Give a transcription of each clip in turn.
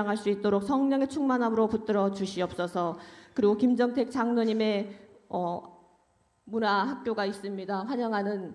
할 수 있도록 성령의 충만함으로 붙들어 주시옵소서. 그리고 김정택 장로님의 문화학교가 있습니다. 환영하는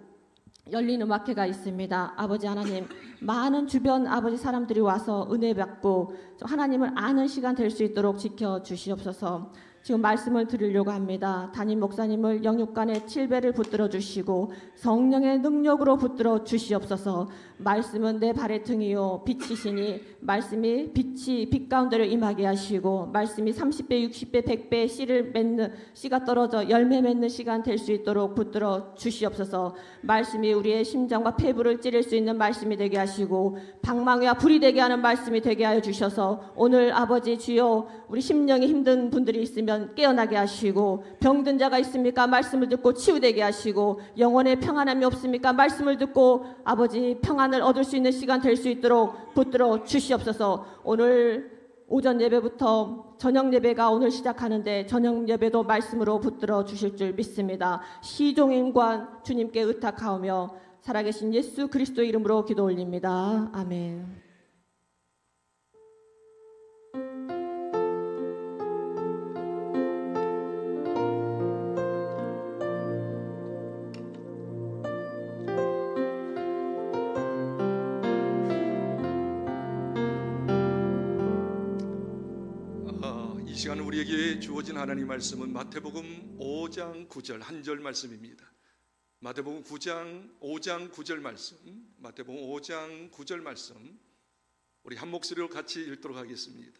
열린 음악회가 있습니다. 아버지 하나님, 많은 주변 아버지 사람들이 와서 은혜 받고 하나님을 아는 시간 될 수 있도록 지켜 주시옵소서. 지금 말씀을 드리려고 합니다. 담임 목사님을 영육간의 7배를 붙들어 주시고 성령의 능력으로 붙들어 주시옵소서. 말씀은 내 발의 등이요 빛이시니 말씀이 빛이 빛 가운데로 임하게 하시고 말씀이 30배, 60배, 100배 씨를 맺는 씨가 떨어져 열매 맺는 시간 될 수 있도록 붙들어 주시옵소서. 말씀이 우리의 심장과 폐부를 찌를 수 있는 말씀이 되게 하시고 방망이와 불이 되게 하는 말씀이 되게 하여 주셔서 오늘 아버지 주여 우리 심령이 힘든 분들이 있으면 깨어나게 하시고 병든 자가 있습니까? 말씀을 듣고 치유되게 하시고 영혼의 평안함이 없습니까? 말씀을 듣고 아버지 평안을 얻을 수 있는 시간 될 수 있도록 붙들어 주시옵소서. 오늘 오전 예배부터 저녁 예배가 오늘 시작하는데 저녁 예배도 말씀으로 붙들어 주실 줄 믿습니다. 시종인관 주님께 의탁하오며 살아계신 예수 그리스도 이름으로 기도 올립니다. 아멘. 이 시간 우리에게 주어진 하나님 말씀은 마태복음 5장 9절 한 절 말씀입니다. 마태복음 5장 9절 말씀, 마태복음 5장 9절 말씀 우리 한 목소리로 같이 읽도록 하겠습니다.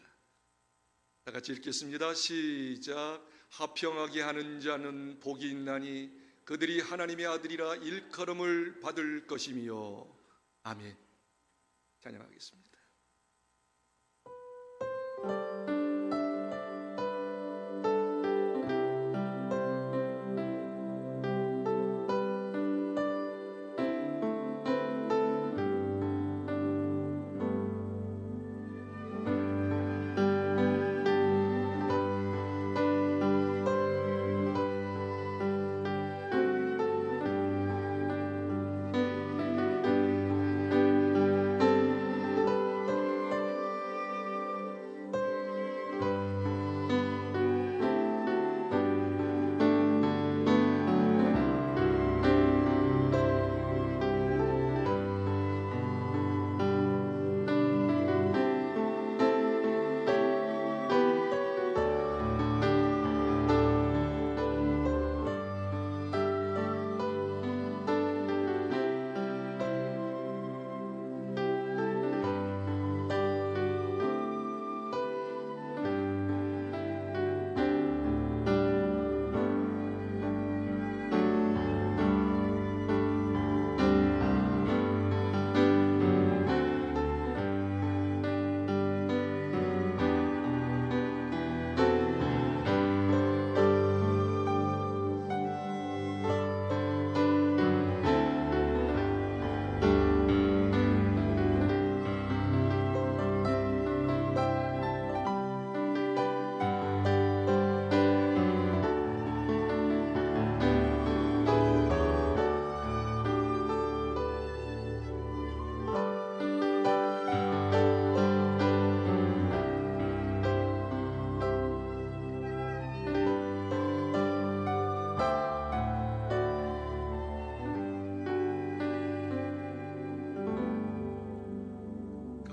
다 같이 읽겠습니다. 시작. 화평하게 하는 자는 복이 있나니 그들이 하나님의 아들이라 일컬음을 받을 것이며. 아멘. 찬양하겠습니다.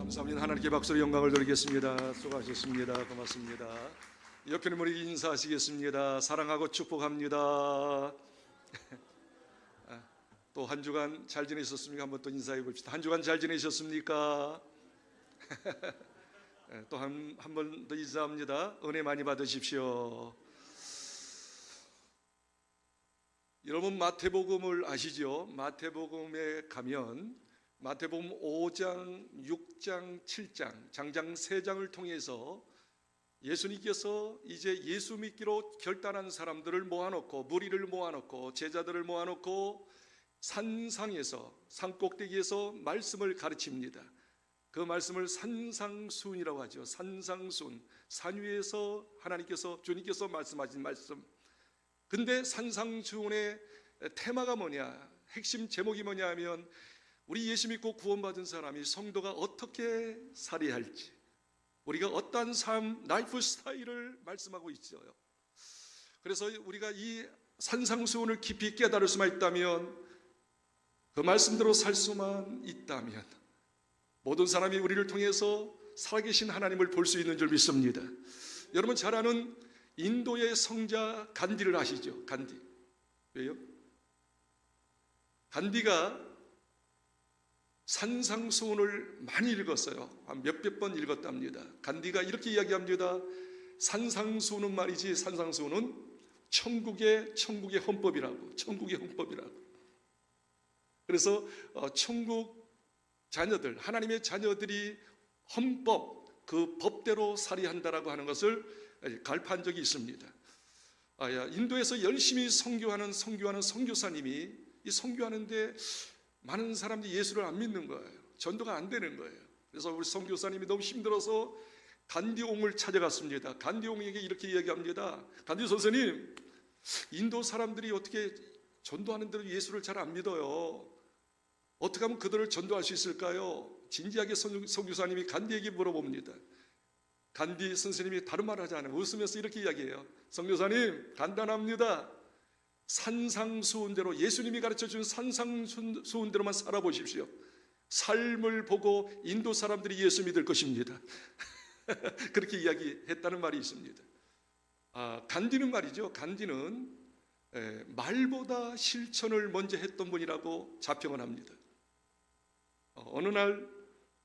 감사합니다. 하나님께 박수로 영광을 돌리겠습니다. 수고하셨습니다. 고맙습니다. 옆에 있는 분에게 인사하시겠습니다. 사랑하고 축복합니다. 또 한 주간 잘 지내셨습니까? 한번 또 인사해 봅시다. 한 주간 잘 지내셨습니까? 또 한 번 더 인사합니다. 은혜 많이 받으십시오. 여러분 마태복음을 아시죠? 마태복음에 가면 마태복음 5장, 6장, 7장, 장장 3장을 통해서 예수님께서 이제 예수 믿기로 결단한 사람들을 모아놓고 무리를 모아놓고 제자들을 모아놓고 산상에서 산꼭대기에서 말씀을 가르칩니다. 그 말씀을 산상순이라고 하죠. 산상순, 산 위에서 하나님께서 주님께서 말씀하신 말씀. 근데 산상순의 테마가 뭐냐, 핵심 제목이 뭐냐 하면 우리 예수 믿고 구원받은 사람이 성도가 어떻게 살아야 할지, 우리가 어떠한 삶, 라이프 스타일을 말씀하고 있어요. 그래서 우리가 이 산상수훈을 깊이 깨달을 수만 있다면, 그 말씀대로 살 수만 있다면 모든 사람이 우리를 통해서 살아계신 하나님을 볼 수 있는 줄 믿습니다. 여러분 잘 아는 인도의 성자 간디를 아시죠? 간디. 왜요? 간디가 산상수훈을 많이 읽었어요. 한 몇백 번 읽었답니다. 간디가 이렇게 이야기합니다. 산상수훈은 말이지, 산상수훈은 천국의 헌법이라고. 천국의 헌법이라고. 그래서 천국 자녀들, 하나님의 자녀들이 헌법, 그 법대로 살이한다라고 하는 것을 갈파한 적이 있습니다. 인도에서 열심히 선교하는 선교사님이 이 선교하는데 많은 사람들이 예수를 안 믿는 거예요. 전도가 안 되는 거예요. 그래서 우리 선교사님이 너무 힘들어서 간디옹을 찾아갔습니다. 간디옹에게 이렇게 이야기합니다. 간디 선생님, 인도 사람들이 어떻게 전도하는 대로 예수를 잘 안 믿어요. 어떻게 하면 그들을 전도할 수 있을까요? 진지하게 선교사님이 간디에게 물어봅니다. 간디 선생님이 다른 말 하지 않아요. 웃으면서 이렇게 이야기해요. 선교사님, 간단합니다. 산상수훈대로, 예수님이 가르쳐준 산상수훈대로만 살아보십시오. 삶을 보고 인도 사람들이 예수 믿을 것입니다. 그렇게 이야기했다는 말이 있습니다. 간디는 말이죠. 간디는 말보다 실천을 먼저 했던 분이라고 자평을 합니다. 어느 날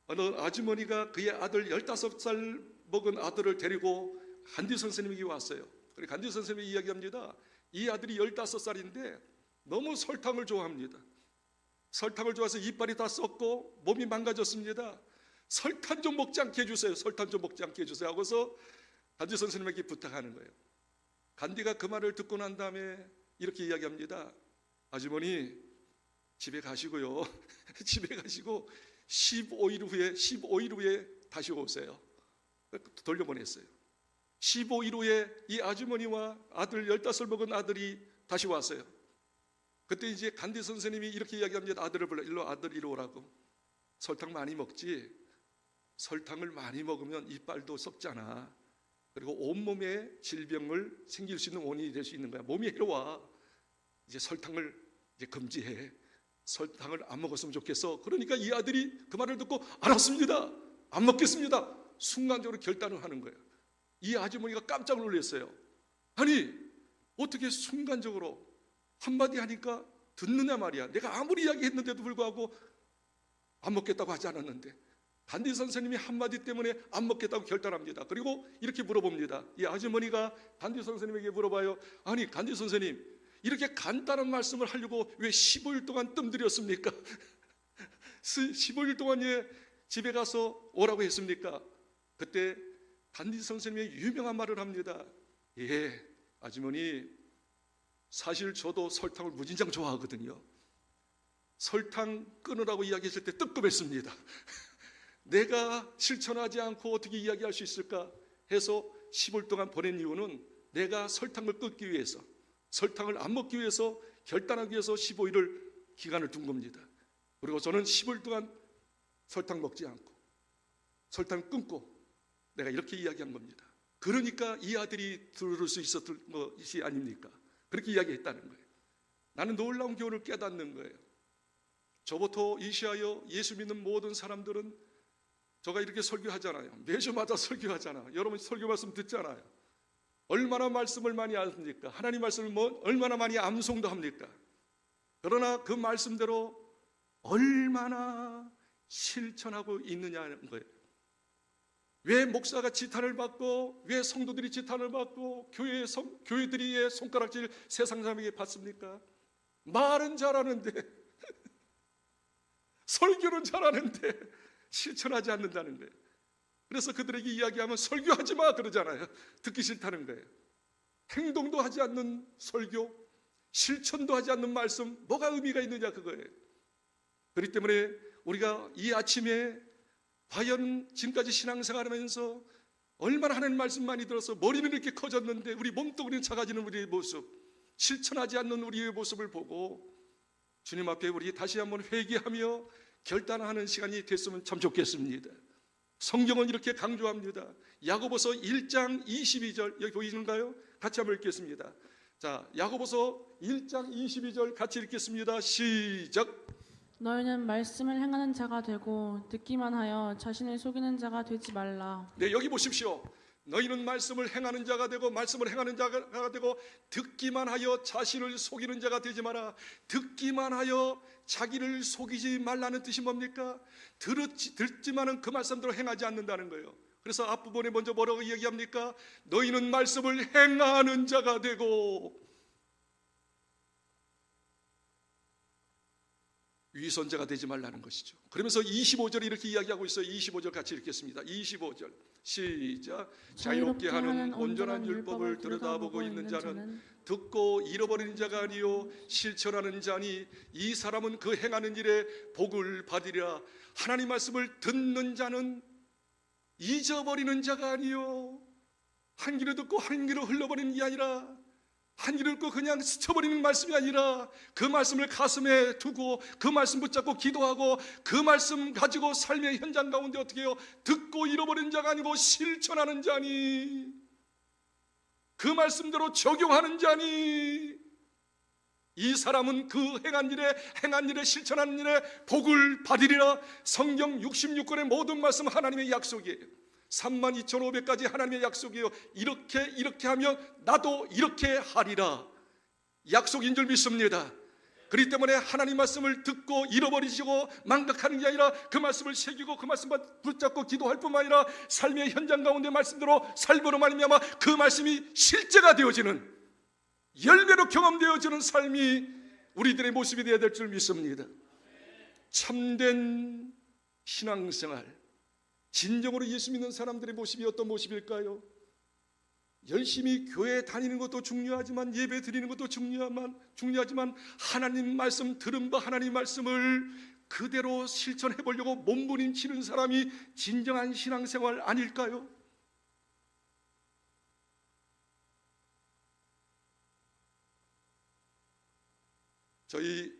어느 아주머니가 그의 아들 15살 먹은 아들을 데리고 간디 선생님에게 왔어요. 그리고 간디 선생님이 이야기합니다. 이 아들이 15살인데 너무 설탕을 좋아합니다. 설탕을 좋아해서 이빨이 다 썩고 몸이 망가졌습니다. 설탕 좀 먹지 않게 해주세요. 설탕 좀 먹지 않게 해주세요 하고서 간디 선생님에게 부탁하는 거예요. 간디가 그 말을 듣고 난 다음에 이렇게 이야기합니다. 아주머니, 집에 가시고요. 집에 가시고 15일 후에 다시 오세요. 돌려보냈어요. 15일 후에 이 아주머니와 아들 15살 먹은 아들이 다시 왔어요. 그때 이제 간디 선생님이 이렇게 이야기합니다. 아들을 불러, 아들 이리 오라고. 설탕 많이 먹지? 설탕을 많이 먹으면 이빨도 썩잖아. 그리고 온몸에 질병을 생길 수 있는 원인이 될 수 있는 거야. 몸이 해로워. 이제 설탕을 이제 금지해. 설탕을 안 먹었으면 좋겠어. 그러니까 이 아들이 그 말을 듣고 알았습니다. 안 먹겠습니다. 순간적으로 결단을 하는 거예요. 이 아주머니가 깜짝 놀랐어요. 아니, 어떻게 순간적으로 한마디 하니까 듣느냐 말이야. 내가 아무리 이야기했는데도 불구하고 안 먹겠다고 하지 않았는데, 간디 선생님이 한마디 때문에 안 먹겠다고 결단합니다. 그리고 이렇게 물어봅니다. 이 아주머니가 간디 선생님에게 물어봐요. 아니, 간디 선생님, 이렇게 간단한 말씀을 하려고 왜 15일 동안 뜸들였습니까? 15일 동안 집에 가서 오라고 했습니까? 그때 간디 선생님이 유명한 말을 합니다. 예, 아주머니, 사실 저도 설탕을 무진장 좋아하거든요. 설탕 끊으라고 이야기했을 때 뜨끔했습니다. 내가 실천하지 않고 어떻게 이야기할 수 있을까 해서 10일 동안 보낸 이유는 내가 설탕을 끊기 위해서, 설탕을 안 먹기 위해서, 결단하기 위해서 15일을 기간을 둔 겁니다. 그리고 저는 10일 동안 설탕 먹지 않고 설탕 끊고 내가 이렇게 이야기한 겁니다. 그러니까 이 아들이 들을 수 있었던 것이 아닙니까? 그렇게 이야기했다는 거예요. 나는 놀라운 교훈을 깨닫는 거예요. 저부터 이시하여 예수 믿는 모든 사람들은, 제가 이렇게 설교하잖아요. 매주마다 설교하잖아. 여러분 설교 말씀 듣잖아요. 얼마나 말씀을 많이 아십니까? 하나님 말씀을 얼마나 많이 암송도 합니까? 그러나 그 말씀대로 얼마나 실천하고 있느냐는 거예요. 왜 목사가 지탄을 받고, 왜 성도들이 지탄을 받고, 교회들이 손가락질 세상 사람에게 받습니까? 말은 잘하는데 설교는 잘하는데 실천하지 않는다는 거예요. 그래서 그들에게 이야기하면 설교하지 마 그러잖아요. 듣기 싫다는 거예요. 행동도 하지 않는 설교, 실천도 하지 않는 말씀, 뭐가 의미가 있느냐 그거예요. 그렇기 때문에 우리가 이 아침에 과연 지금까지 신앙생활하면서 얼마나 하나님 말씀 많이 들어서 머리는 이렇게 커졌는데 우리 몸뚱이는 작아지는 우리의 모습, 실천하지 않는 우리의 모습을 보고 주님 앞에 우리 다시 한번 회개하며 결단하는 시간이 됐으면 참 좋겠습니다. 성경은 이렇게 강조합니다. 야고보서 1장 22절 여기 보이는가요? 같이 한번 읽겠습니다. 자, 야고보서 1장 22절 같이 읽겠습니다. 시작. 너희는 말씀을 행하는 자가 되고 듣기만 하여 자신을 속이는 자가 되지 말라. 네, 여기 보십시오. 너희는 말씀을 행하는 자가 되고 말씀을 행하는 자가 되고 듣기만 하여 자신을 속이는 자가 되지 마라. 듣기만 하여 자기를 속이지 말라는 뜻이 뭡니까? 듣지만은 그 말씀대로 행하지 않는다는 거예요. 그래서 앞부분에 먼저 뭐라고 얘기합니까? 너희는 말씀을 행하는 자가 되고 위선자가 되지 말라는 것이죠. 그러면서 25절에 이렇게 이야기하고 있어요. 25절 같이 읽겠습니다. 25절 시작. 자유롭게 하는 온전한 율법을 들여다보고 있는 자는 듣고 잃어버리는 자가 아니요 실천하는 자니 이 사람은 그 행하는 일에 복을 받으리라. 하나님 말씀을 듣는 자는 잊어버리는 자가 아니요 한 귀로 듣고 한 귀로 흘러버리는 게 아니라 한 귀를 듣고 그냥 스쳐버리는 말씀이 아니라 그 말씀을 가슴에 두고 그 말씀 붙잡고 기도하고 그 말씀 가지고 삶의 현장 가운데 어떻게 해요? 듣고 잃어버리는 자가 아니고 실천하는 자니 그 말씀대로 적용하는 자니 이 사람은 그 행한 일에 실천하는 일에 복을 받으리라. 성경 66권의 모든 말씀 하나님의 약속이에요. 32,500가지 하나님의 약속이에요. 이렇게 하면 나도 이렇게 하리라. 약속인 줄 믿습니다. 그렇기 때문에 하나님 말씀을 듣고 잃어버리시고 망각하는 게 아니라 그 말씀을 새기고 그 말씀만 붙잡고 기도할 뿐만 아니라 삶의 현장 가운데 말씀대로 삶으로 말미암아 그 말씀이 실제가 되어지는 열매로 경험되어지는 삶이 우리들의 모습이 되어야 될 줄 믿습니다. 참된 신앙생활, 진정으로 예수 믿는 사람들의 모습이 어떤 모습일까요? 열심히 교회 다니는 것도 중요하지만 예배 드리는 것도 중요하지만 하나님 말씀 들은 바 하나님 말씀을 그대로 실천해 보려고 몸부림치는 사람이 진정한 신앙생활 아닐까요? 저희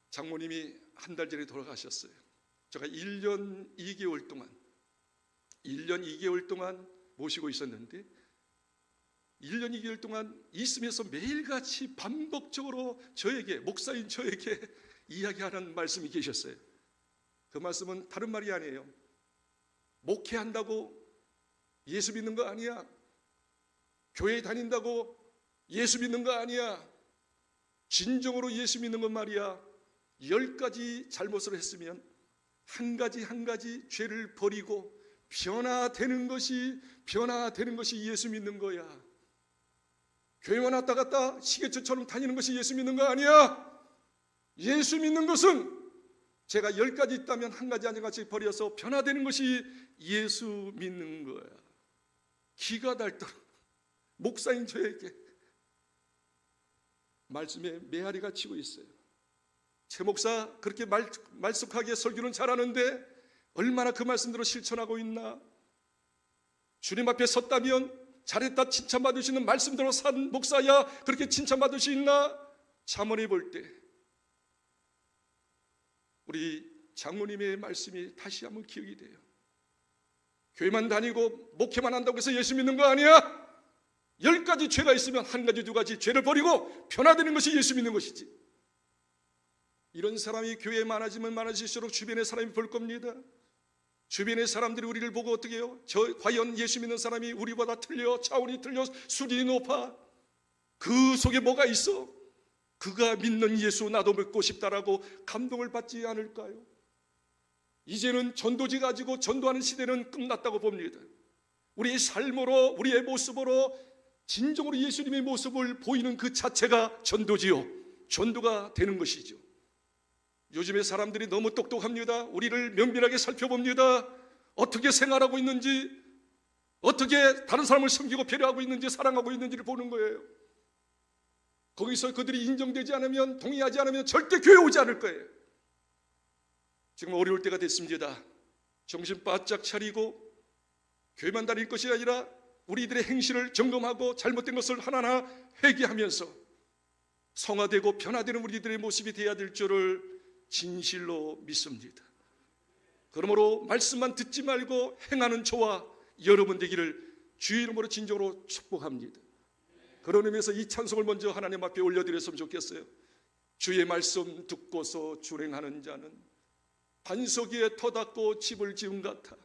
장모님이 한 달 전에 돌아가셨어요. 제가 1년 2개월 동안 모시고 있었는데 1년 2개월 동안 있으면서 매일같이 반복적으로 목사인 저에게 이야기하는 말씀이 계셨어요. 그 말씀은 다른 말이 아니에요. 목회한다고 예수 믿는 거 아니야. 교회 다닌다고 예수 믿는 거 아니야. 진정으로 예수 믿는 건 말이야. 10가지 잘못을 했으면 한 가지 죄를 버리고 변화되는 것이 예수 믿는 거야. 교회만 왔다 갔다 시계처럼 다니는 것이 예수 믿는 거 아니야. 예수 믿는 것은 제가 10가지 있다면 한 가지 버려서 변화되는 것이 예수 믿는 거야. 기가 닳도록 목사인 저에게 말씀에 메아리가 치고 있어요. 최 목사 그렇게 말쑥하게 설교는 잘하는데 얼마나 그 말씀대로 실천하고 있나? 주님 앞에 섰다면 잘했다 칭찬받을 수 있는 말씀대로 산 목사야 그렇게 칭찬받을 수 있나? 잠언해 볼 때 우리 장모님의 말씀이 다시 한번 기억이 돼요. 교회만 다니고 목회만 한다고 해서 예수 믿는 거 아니야. 10가지 죄가 있으면 한 가지 2가지 죄를 버리고 변화되는 것이 예수 믿는 것이지. 이런 사람이 교회에 많아지면 많아질수록 주변의 사람이 볼 겁니다. 주변의 사람들이 우리를 보고 어떻게 해요? 과연 예수 믿는 사람이 우리보다 틀려? 차원이 틀려? 수준이 높아? 그 속에 뭐가 있어? 그가 믿는 예수 나도 믿고 싶다라고 감동을 받지 않을까요? 이제는 전도지 가지고 전도하는 시대는 끝났다고 봅니다. 우리의 삶으로 우리의 모습으로 진정으로 예수님의 모습을 보이는 그 자체가 전도지요. 전도가 되는 것이죠. 요즘에 사람들이 너무 똑똑합니다. 우리를 면밀하게 살펴봅니다. 어떻게 생활하고 있는지, 어떻게 다른 사람을 섬기고 배려하고 있는지, 사랑하고 있는지를 보는 거예요. 거기서 그들이 인정되지 않으면, 동의하지 않으면 절대 교회 오지 않을 거예요. 지금 어려울 때가 됐습니다. 정신 바짝 차리고 교회만 다닐 것이 아니라 우리들의 행실을 점검하고 잘못된 것을 하나하나 회개하면서 성화되고 변화되는 우리들의 모습이 되어야 될 줄을 진실로 믿습니다. 그러므로 말씀만 듣지 말고 행하는 저와 여러분 되기를 주의 이름으로 진정으로 축복합니다. 그런 의미에서 이 찬송을 먼저 하나님 앞에 올려드렸으면 좋겠어요. 주의 말씀 듣고서 준행하는 자는 반석 위에 터 닦고 집을 지은 같아.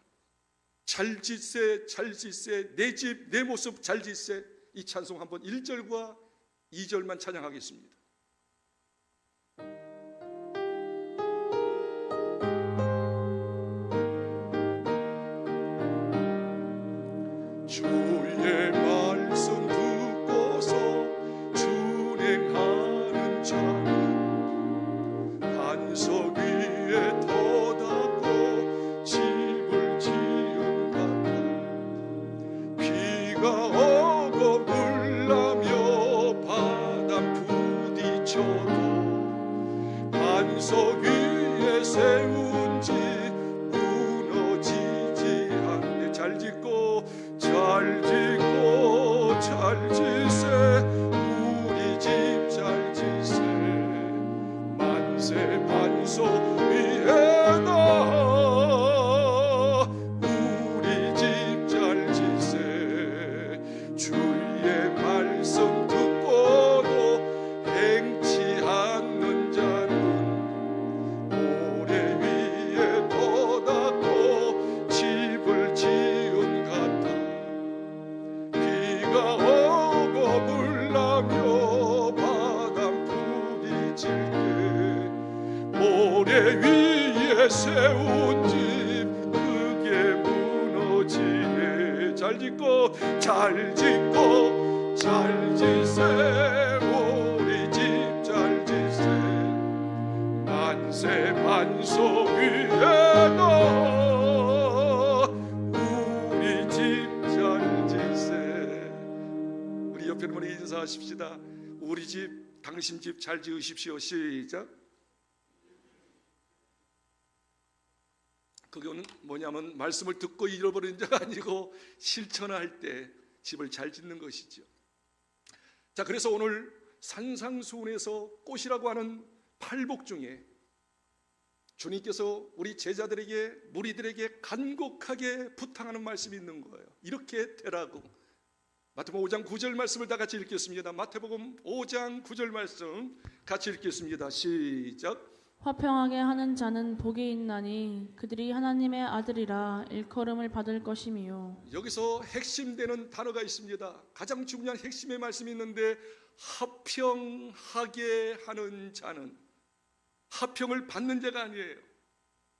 잘 짓세 잘 짓세 내 집 내 모습 잘 짓세. 이 찬송 한번 1절과 2절만 찬양하겠습니다. 주의 말씀 듣고서 준행하는 자는 반석 위에 터 닦고 집을 지은 같아. 비가 오고 물 나며 바람 부딪혀도 반석 위에 세운 집 무너지지 않네. 잘 짓고 잘 짓세 우리 집 잘 짓세 만세 반석 위에다 우리 집 잘 짓세. 주의 말씀 듣고도 행치 않는 자는 모래 위에 터 닦고 집을 지은 같아. 비가 오고 물 나며 바람 부딪힐 때 모래 위에 세운 집 그게 무너지네. 잘 짓고 잘 짓세 우리 집 잘 짓세 만세 반석 위에다 우리 집 잘 짓세. 우리 옆에 분에게 인사하십시다. 우리 집 당신 집 잘 지으십시오. 시작. 그거는 뭐냐면 말씀을 듣고 잃어버리는 자가 아니고 실천할 때 집을 잘 짓는 것이죠. 자, 그래서 오늘 산상수훈에서 꽃이라고 하는 팔복 중에 주님께서 우리 제자들에게 무리들에게 간곡하게 부탁하는 말씀이 있는 거예요. 이렇게 되라고. 마태복음 5장 9절 말씀을 다 같이 읽겠습니다. 마태복음 5장 9절 말씀 같이 읽겠습니다. 시작. 화평하게 하는 자는 복이 있나니 그들이 하나님의 아들이라 일컬음을 받을 것이미요. 여기서 핵심되는 단어가 있습니다. 가장 중요한 핵심의 말씀이 있는데 화평하게 하는 자는 화평을 받는 자가 아니에요.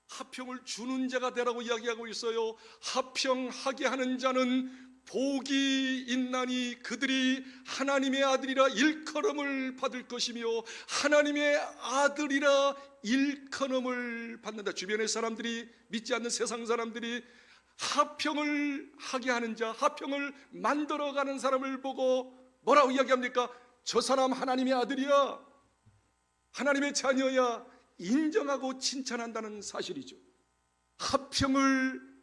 화평을 주는 자가 되라고 이야기하고 있어요. 화평하게 하는 자는 복이 있나니 그들이 하나님의 아들이라 일컬음을 받을 것이며 하나님의 아들이라 일컬음을 받는다. 주변의 사람들이 믿지 않는 세상 사람들이 화평을 하게 하는 자, 화평을 만들어가는 사람을 보고 뭐라고 이야기합니까? 저 사람 하나님의 아들이야, 하나님의 자녀야 인정하고 칭찬한다는 사실이죠. 화평을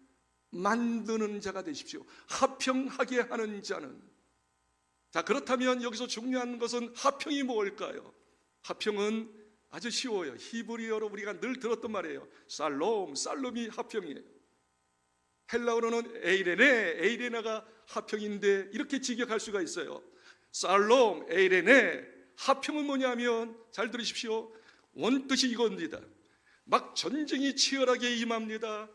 만드는 자가 되십시오. 화평하게 하는 자는. 자, 그렇다면 여기서 중요한 것은 화평이 뭘까요? 화평은 아주 쉬워요. 히브리어로 우리가 늘 들었던 말이에요. 살롬이 화평이에요. 헬라어로는 에이레네가 화평인데 이렇게 직역할 수가 있어요. 살롬, 에이레네. 화평은 뭐냐면 잘 들으십시오. 원뜻이 이겁니다. 막 전쟁이 치열하게 임합니다.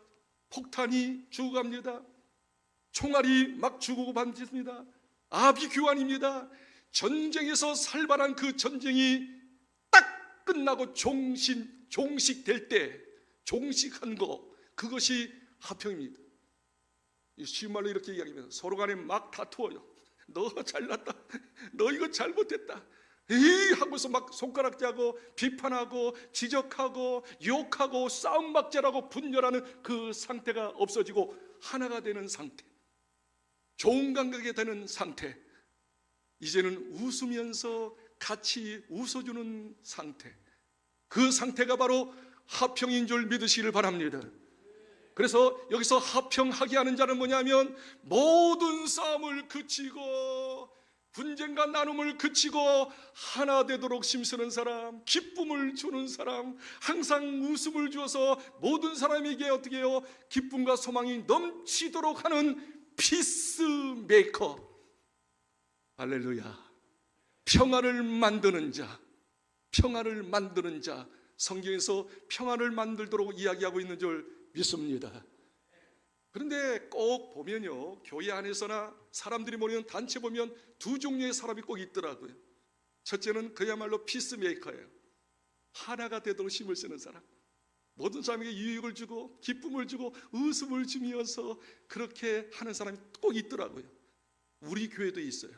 폭탄이 죽어갑니다. 총알이 막 죽고 반집니다. 아비 규환입니다. 전쟁에서 살벌한 그 전쟁이 딱 끝나고 종식될 때 종식한 거, 그것이 화평입니다. 쉬운 말로 이렇게 이야기하면 서로 간에 막 다투어요. 너 잘났다, 너 이거 잘못했다 하고서 막 손가락질하고 비판하고 지적하고 욕하고 싸움박질하고 분열하는 그 상태가 없어지고 하나가 되는 상태, 좋은 감각이 되는 상태, 이제는 웃으면서 같이 웃어주는 상태, 그 상태가 바로 화평인 줄 믿으시기를 바랍니다. 그래서 여기서 화평하게 하는 자는 뭐냐면 모든 싸움을 그치고 분쟁과 나눔을 그치고 하나 되도록 힘쓰는 사람, 기쁨을 주는 사람, 항상 웃음을 주어서 모든 사람에게 어떻게 해요? 기쁨과 소망이 넘치도록 하는 피스메이커. 할렐루야. 평화를 만드는 자, 평화를 만드는 자. 성경에서 평화를 만들도록 이야기하고 있는 줄 믿습니다. 그런데 꼭 보면요, 교회 안에서나 사람들이 모이는 단체 보면 두 종류의 사람이 꼭 있더라고요. 첫째는 그야말로 피스메이커예요. 하나가 되도록 힘을 쓰는 사람, 모든 사람에게 유익을 주고 기쁨을 주고 웃음을 주면서 그렇게 하는 사람이 꼭 있더라고요. 우리 교회도 있어요.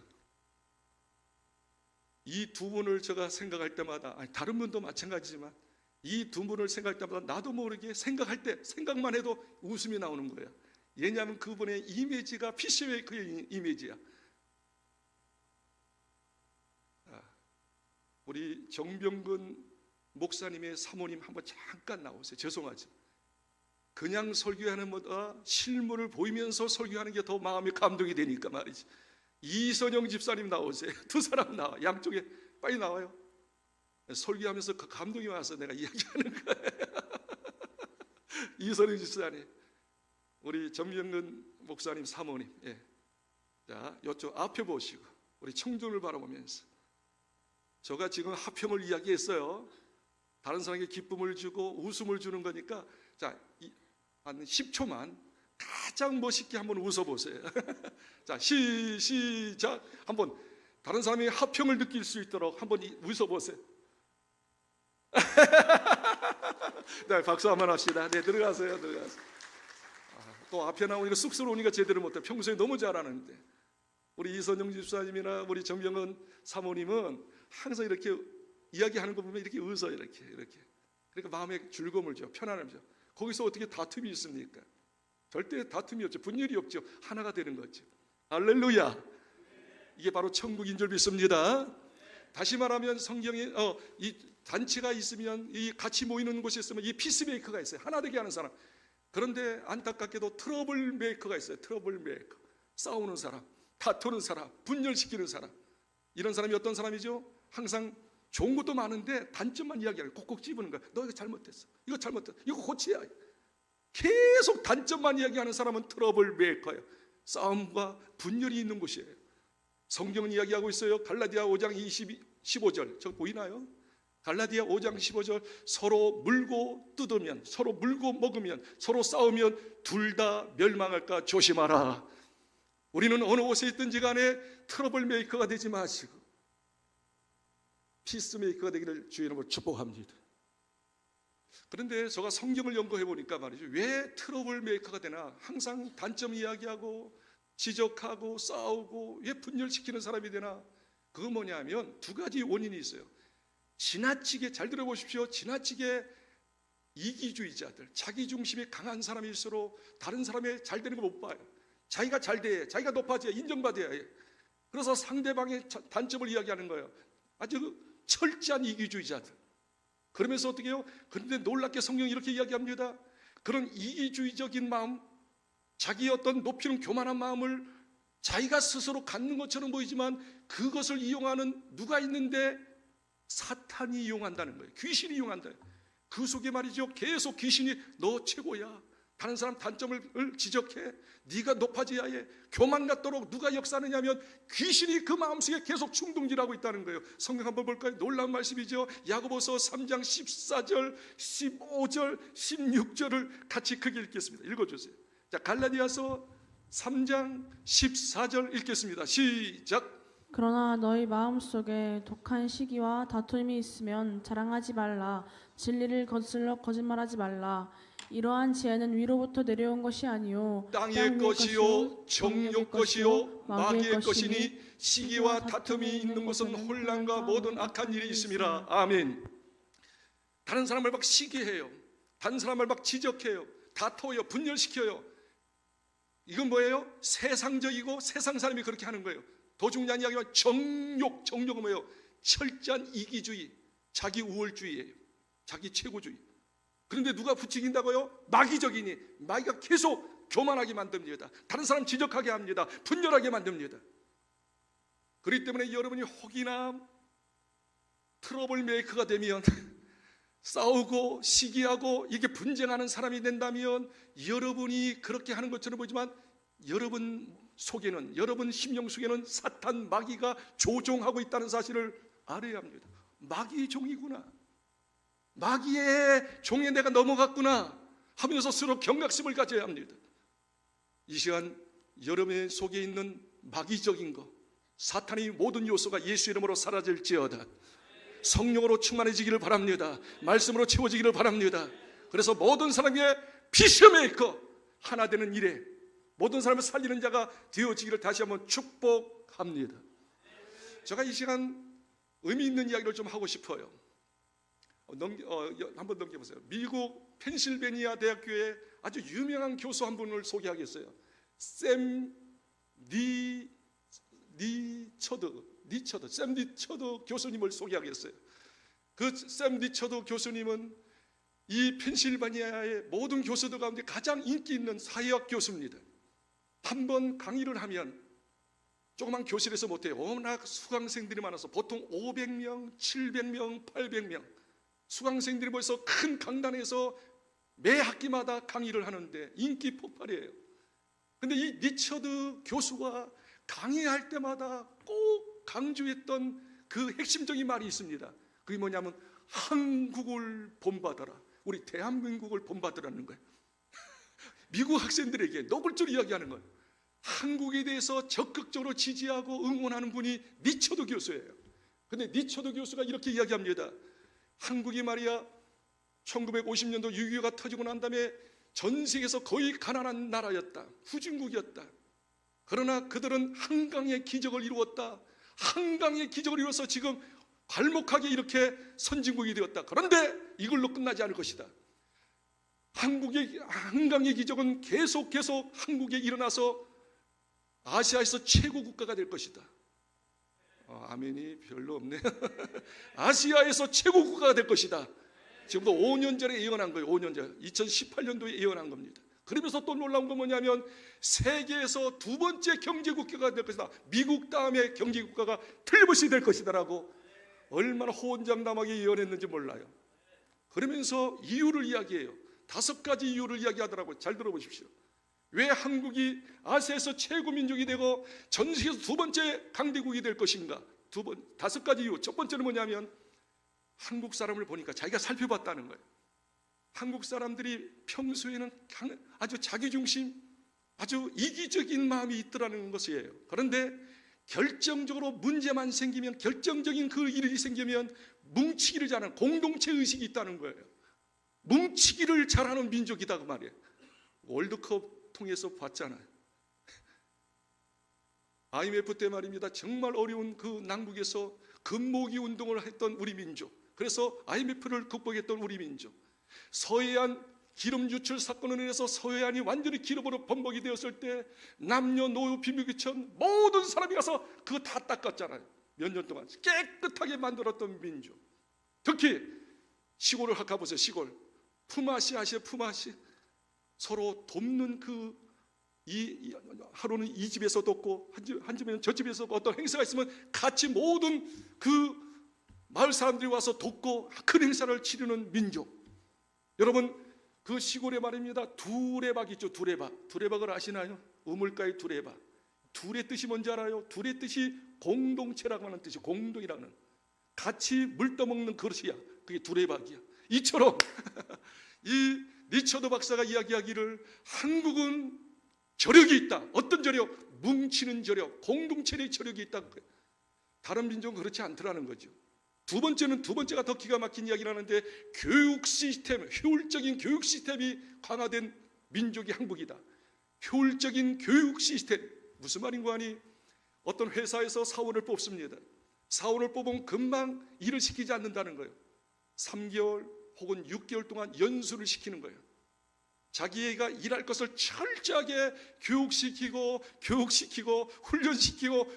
이 두 분을 제가 생각할 때마다, 다른 분도 마찬가지지만 이 두 분을 생각할 때마다 나도 모르게 생각할 때, 생각만 해도 웃음이 나오는 거예요. 왜냐하면 그분의 이미지가 피스메이커의 이미지야. 우리 정병근 목사님의 사모님 한번 잠깐 나오세요. 죄송하지. 그냥 설교하는 것보다 실물을 보이면서 설교하는 게 더 마음이 감동이 되니까 말이지. 이선영 집사님 나오세요. 두 사람 나와. 양쪽에 빨리 나와요. 설교하면서 그 감동이 와서 내가 이야기하는 거예요. 이선영 집사님, 우리 정병근 목사님 사모님, 예. 자, 이쪽 앞에 보시고 우리 청중을 바라보면서, 제가 지금 화평을 이야기했어요. 다른 사람에게 기쁨을 주고 웃음을 주는 거니까, 자, 한 10초만 가장 멋있게 한번 웃어보세요. 자, 시작. 한번 다른 사람이 화평을 느낄 수 있도록 한번 웃어보세요. 네, 박수 한번 합시다. 네, 들어가세요. 또 앞에 나오니까 쑥스러우니까 제대로 못해. 평소에 너무 잘하는데. 우리 이선영 집사님이나 우리 정병은 사모님은 항상 이렇게 이야기하는 거 보면 이렇게 웃어요. 이렇게. 그러니까 마음에 즐거움을 줘, 편안함을 줘. 거기서 어떻게 다툼이 있습니까? 절대 다툼이 없죠. 분열이 없죠. 하나가 되는 거죠. 할렐루야. 이게 바로 천국인 줄 믿습니다. 다시 말하면 성경에 이 단체가 있으면, 이 같이 모이는 곳이 있으면 이 피스메이커가 있어요. 하나 되게 하는 사람. 그런데 안타깝게도 트러블 메이커가 있어요. 트러블 메이커. 싸우는 사람, 다투는 사람, 분열시키는 사람. 이런 사람이 어떤 사람이죠? 항상 좋은 것도 많은데 단점만 이야기하고 꼭꼭 집어는 거야. 너 이거 잘못했어. 이거 잘못했어. 이거 고쳐야 해. 계속 단점만 이야기하는 사람은 트러블 메이커예요. 싸움과 분열이 있는 곳이에요. 성경은 이야기하고 있어요. 갈라디아 5장 15절. 저 보이나요? 갈라디아 5장 15절. 서로 물고 뜯으면, 서로 물고 먹으면, 서로 싸우면 둘 다 멸망할까 조심하라. 우리는 어느 곳에 있든지 간에 트러블 메이커가 되지 마시고 피스메이커가 되기를 주의 이름으로 축복합니다. 그런데 제가 성경을 연구해 보니까 말이죠, 왜 트러블 메이커가 되나? 항상 단점 이야기하고 지적하고 싸우고 왜 분열시키는 사람이 되나? 그건 뭐냐면 두 가지 원인이 있어요. 지나치게, 잘 들어보십시오, 지나치게 이기주의자들, 자기중심이 강한 사람일수록 다른 사람의 잘 되는 거 못 봐요. 자기가 잘 돼야 해, 자기가 높아져야, 인정받아야 해. 그래서 상대방의 단점을 이야기하는 거예요. 아주 철저한 이기주의자들. 그러면서 어떻게 해요? 그런데 놀랍게 성경이 이렇게 이야기합니다. 그런 이기주의적인 마음, 자기의 어떤 높이는 교만한 마음을 자기가 스스로 갖는 것처럼 보이지만 그것을 이용하는 누가 있는데 사탄이 이용한다는 거예요. 귀신이 이용한다. 그 속에 말이죠, 계속 귀신이 너 최고야, 다른 사람 단점을 지적해, 네가 높아져야 해, 교만 같도록 누가 역사하느냐면 귀신이 그 마음속에 계속 충동질하고 있다는 거예요. 성경 한번 볼까요? 놀라운 말씀이죠. 야고보서 3장 14절, 15절, 16절을 같이 크게 읽겠습니다. 읽어주세요. 자, 갈라디아서 3장 14절 읽겠습니다. 시작. 그러나 너희 마음속에 독한 시기와 다툼이 있으면 자랑하지 말라. 진리를 거슬러 거짓말하지 말라. 이러한 지혜는 위로부터 내려온 것이 아니요 땅의 것이요 정욕 것이요 마귀의 것이니 시기와 다툼이 있는 것은 혼란과 모든 악한 일이 있음이라. 아멘. 다른 사람을 막 시기해요. 다른 사람을 막 지적해요. 다퉈요. 분열시켜요. 이건 뭐예요? 세상적이고 세상 사람이 그렇게 하는 거예요. 더 중요한 이야기는 정욕. 정욕은 뭐예요? 철저한 이기주의, 자기 우월주의예요. 자기 최고주의. 그런데 누가 부추긴다고요? 마귀적이니 마귀가 계속 교만하게 만듭니다. 다른 사람 지적하게 합니다. 분열하게 만듭니다. 그렇기 때문에 여러분이 혹이나 트러블 메이커가 되면 싸우고 시기하고 이게 분쟁하는 사람이 된다면 여러분이 그렇게 하는 것처럼 보지만 여러분 속에는, 여러분 심령 속에는 사탄 마귀가 조종하고 있다는 사실을 알아야 합니다. 마귀의 종이구나, 마귀의 종에 내가 넘어갔구나 하면서 서로 경각심을 가져야 합니다. 이 시간 여러분의 속에 있는 마귀적인 것, 사탄의 모든 요소가 예수 이름으로 사라질지어다. 성령으로 충만해지기를 바랍니다. 말씀으로 채워지기를 바랍니다. 그래서 모든 사람의 피스메이커, 하나 되는 일에 모든 사람을 살리는 자가 되어지기를 다시 한번 축복합니다. 제가 이 시간 의미 있는 이야기를 좀 하고 싶어요. 한번 넘겨보세요. 미국 펜실베니아 대학교의 아주 유명한 교수 한 분을 소개하겠어요. 샘 니처드 교수님을 소개하겠어요. 그 샘 니처드 교수님은 이 펜실베니아의 모든 교수들 가운데 가장 인기 있는 사회학 교수입니다. 한번 강의를 하면 조그만 교실에서 못해요. 워낙 수강생들이 많아서 보통 500명, 700명, 800명 수강생들이 모여서 큰 강단에서 매 학기마다 강의를 하는데 인기 폭발이에요. 근데 이 니처드 교수가 강의할 때마다 꼭 강조했던 그 핵심적인 말이 있습니다. 그게 뭐냐면 한국을 본받아라. 우리 대한민국을 본받으라는 거예요. 미국 학생들에게 노골적으로 이야기하는 거예요. 한국에 대해서 적극적으로 지지하고 응원하는 분이 니처드 교수예요. 근데 니처드 교수가 이렇게 이야기합니다. 한국이 말이야 1950년도 6.25가 터지고 난 다음에 전 세계에서 거의 가난한 나라였다. 후진국이었다. 그러나 그들은 한강의 기적을 이루었다. 한강의 기적을 이루어서 지금 발목하게 이렇게 선진국이 되었다. 그런데 이걸로 끝나지 않을 것이다. 한강의 기적은 계속 한국에 일어나서 아시아에서 최고 국가가 될 것이다. 아멘이 별로 없네요. 아시아에서 최고 국가가 될 것이다. 지금도 5년 전에 예언한 거예요. 5년 전 2018년도에 예언한 겁니다. 그러면서 또 놀라운 건 뭐냐면 세계에서 두 번째 경제국가가 될 것이다. 미국 다음에 경제국가가 틀림없이 될 것이다라고 얼마나 호언장담하게 예언했는지 몰라요. 그러면서 이유를 이야기해요. 5가지 이유를 이야기하더라고요. 잘 들어보십시오. 왜 한국이 아시아에서 최고 민족이 되고 전 세계에서 두 번째 강대국이 될 것인가? 5가지 이유. 첫 번째는 뭐냐면 한국 사람을 보니까 자기가 살펴봤다는 거예요. 한국 사람들이 평소에는 아주 자기중심, 아주 이기적인 마음이 있더라는 것이에요. 그런데 결정적으로 문제만 생기면, 결정적인 그 일이 생기면 뭉치기를 잘하는 공동체 의식이 있다는 거예요. 뭉치기를 잘하는 민족이다 그 말이에요. 월드컵 통해서 봤잖아요. IMF 때 말입니다. 정말 어려운 그 남북에서 금모기 운동을 했던 우리 민족, 그래서 IMF를 극복했던 우리 민족, 서해안 기름 유출 사건으로 인해서 서해안이 완전히 기름으로 범벅이 되었을 때 남녀노소 비밀기천 모든 사람이 가서 그거 다 닦았잖아요. 몇 년 동안 깨끗하게 만들었던 민족. 특히 시골을 가보세요. 시골 품앗이 아시죠? 품앗이 서로 돕는 하루는 이 집에서 돕고 한 집에는 저 집에서 어떤 행사가 있으면 같이 모든 그 마을 사람들이 와서 돕고 큰 행사를 치르는 민족. 여러분 그 시골에 말입니다. 두레박 있죠. 두레박을 아시나요? 우물가의 두레박. 둘의 뜻이 뭔지 알아요? 둘의 뜻이 공동체라고 하는 뜻이, 공동이라는, 같이 물 떠먹는 그릇이야. 그게 두레박이야. 이처럼 이 니처드 박사가 이야기하기를 한국은 저력이 있다. 어떤 저력? 뭉치는 저력, 공동체의 저력이 있다. 다른 민족은 그렇지 않더라는 거죠. 두 번째가 더 기가 막힌 이야기를 하는데, 교육 시스템, 효율적인 교육 시스템이 강화된 민족이 한국이다. 효율적인 교육 시스템, 무슨 말인가 하니 어떤 회사에서 사원을 뽑습니다. 사원을 뽑으면 금방 일을 시키지 않는다는 거예요. 3개월 혹은 6개월 동안 연수를 시키는 거예요. 자기가 일할 것을 철저하게 교육시키고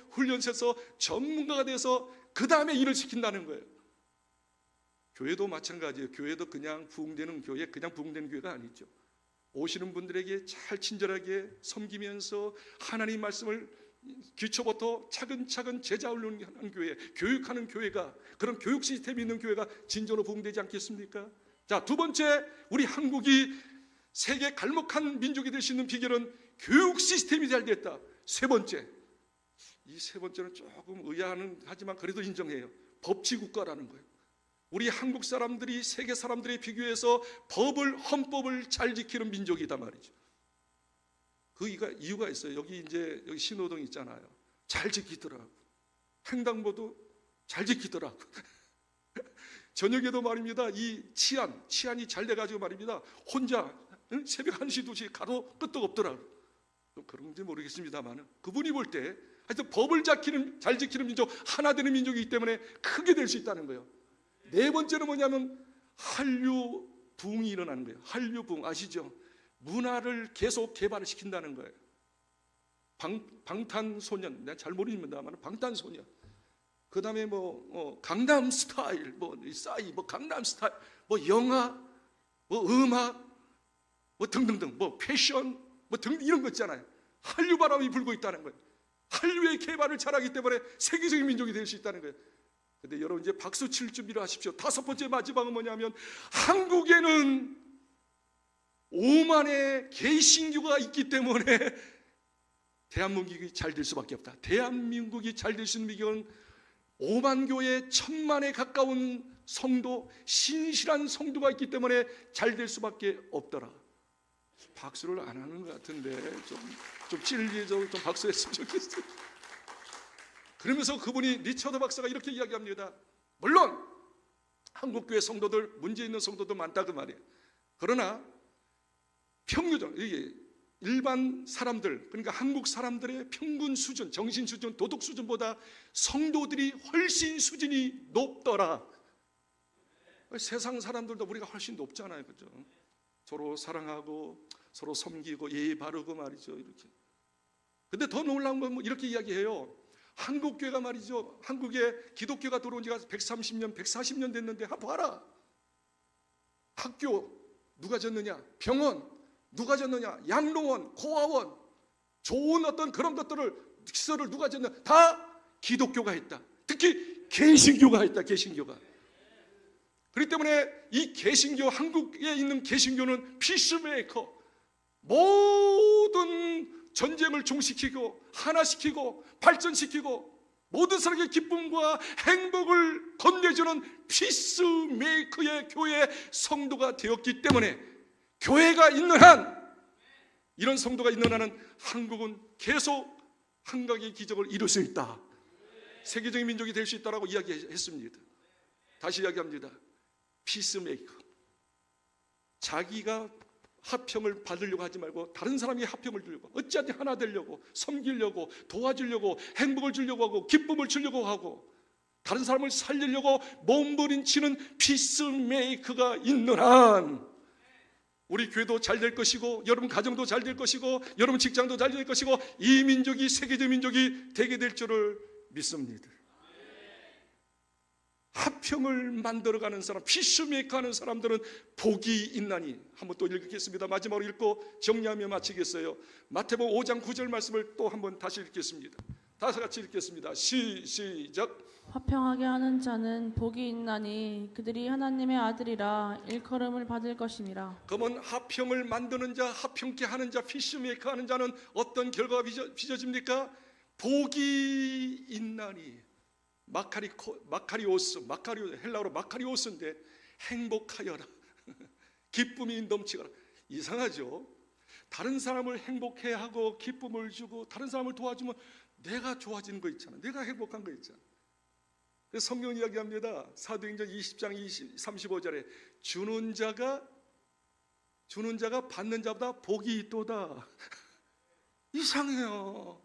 훈련시켜서 전문가가 돼서 그 다음에 일을 시킨다는 거예요. 교회도 마찬가지예요. 교회도 그냥 부흥되는 교회가 아니죠. 오시는 분들에게 잘 친절하게 섬기면서 하나님 말씀을 기초부터 차근차근 제자 훈련하는 교회, 교육하는 교회가, 그런 교육 시스템이 있는 교회가 진정으로 부흥되지 않겠습니까? 자, 두 번째, 우리 한국이 세계 갈목한 민족이 될 수 있는 비결은 교육 시스템이 잘 됐다. 세 번째, 이 세 번째는 조금 의아하지만 그래도 인정해요. 법치국가라는 거예요. 우리 한국 사람들이 세계 사람들에 비교해서 법을, 헌법을 잘 지키는 민족이다 말이죠. 그 이유가 있어요. 여기 신호등 있잖아요. 잘 지키더라고. 횡단보도 잘 지키더라고. 저녁에도 말입니다. 이 치안이 잘 돼가지고 말입니다. 혼자 새벽 1시, 2시 가도 끄떡없더라고. 좀 그런지 모르겠습니다만 그분이 볼 때 하여튼 법을 잘 지키는 민족, 하나 되는 민족이기 때문에 크게 될 수 있다는 거예요. 네 번째는 뭐냐면 한류 부흥이 일어나는 거예요. 한류 부흥 아시죠? 문화를 계속 개발을 시킨다는 거예요. 방탄소년, 내가 잘 모르겠습니다만 방탄소년. 그 다음에 강남 스타일, 강남 스타일, 영화, 음악, 등등등, 패션, 등등 이런 거 있잖아요. 한류 바람이 불고 있다는 거예요. 한류의 개발을 잘하기 때문에 세계적인 민족이 될 수 있다는 거예요. 근데 여러분 이제 박수 칠 준비를 하십시오. 다섯 번째 마지막은 뭐냐면 한국에는 5만의 개신교가 있기 때문에 대한민국이 잘 될 수밖에 없다. 대한민국이 잘 될 수 있는 비결은 5만 교회 1000만에 가까운 성도, 신실한 성도가 있기 때문에 잘 될 수밖에 없더라. 박수를 안 하는 것 같은데 좀 찔리죠. 좀 박수했으면 좋겠어요. 그러면서 그분이 리처드 박사가 이렇게 이야기합니다. 물론 한국교회 성도들, 문제 있는 성도도 많다 그 말이에요. 그러나 평균적 일반 사람들, 그러니까 한국 사람들의 평균 수준, 정신 수준, 도덕 수준보다 성도들이 훨씬 수준이 높더라. 세상 사람들도 우리가 훨씬 높잖아요, 그죠? 서로 사랑하고 서로 섬기고 예의 바르고 말이죠, 이렇게. 근데 더 놀라운 건 이렇게 이야기해요. 한국 교회가 말이죠, 한국에 기독교가 들어온 지가 130년, 140년 됐는데 봐라. 학교 누가 졌느냐? 병원 누가 졌느냐? 양로원, 고아원, 좋은 어떤 그런 것들을 시설을 누가 졌느냐? 다 기독교가 했다. 특히 개신교가 했다. 개신교가. 그렇기 때문에 이 개신교, 한국에 있는 개신교는 피스메이커, 모든 전쟁을 종식시키고 하나시키고 발전시키고 모든 사람에게 기쁨과 행복을 건네주는 피스메이커의 교회의 성도가 되었기 때문에 교회가 있는 한, 이런 성도가 있는 한은 한국은 계속 한강의 기적을 이룰 수 있다. 세계적인 민족이 될 수 있다라고 이야기했습니다. 다시 이야기합니다. 피스메이커. 자기가 화평을 받으려고 하지 말고 다른 사람이 화평을 주려고, 어찌하든 하나 되려고, 섬기려고, 도와주려고, 행복을 주려고 하고 기쁨을 주려고 하고 다른 사람을 살리려고 몸부림치는 피스메이커가 있는 한 우리 교회도 잘 될 것이고 여러분 가정도 잘 될 것이고 여러분 직장도 잘 될 것이고 이 민족이 세계적 민족이 되게 될 줄을 믿습니다. 화평을 만들어가는 사람, 피스메이커 하는 사람들은 복이 있나니. 한번 또 읽겠습니다. 마지막으로 읽고 정리하며 마치겠어요. 마태복음 5장 9절 말씀을 또 한번 다시 읽겠습니다. 다 같이 읽겠습니다. 시작. 화평하게 하는 자는 복이 있나니 그들이 하나님의 아들이라 일컬음을 받을 것임이라. 그러면 화평을 만드는 자, 화평케 하는 자, 피스메이커 하는 자는 어떤 결과가 빚어집니까? 복이 있나니. 마카리오스, 헬라어로 마카리오스인데 행복하여라. 기쁨이 넘치거라. 이상하죠? 다른 사람을 행복해 하고 기쁨을 주고 다른 사람을 도와주면 내가 좋아지는 거 있잖아. 내가 행복한 거 있잖아. 그래서 성경 이야기합니다. 사도행전 20장 35절에 주는 자가 받는 자보다 복이 있도다. 이상해요.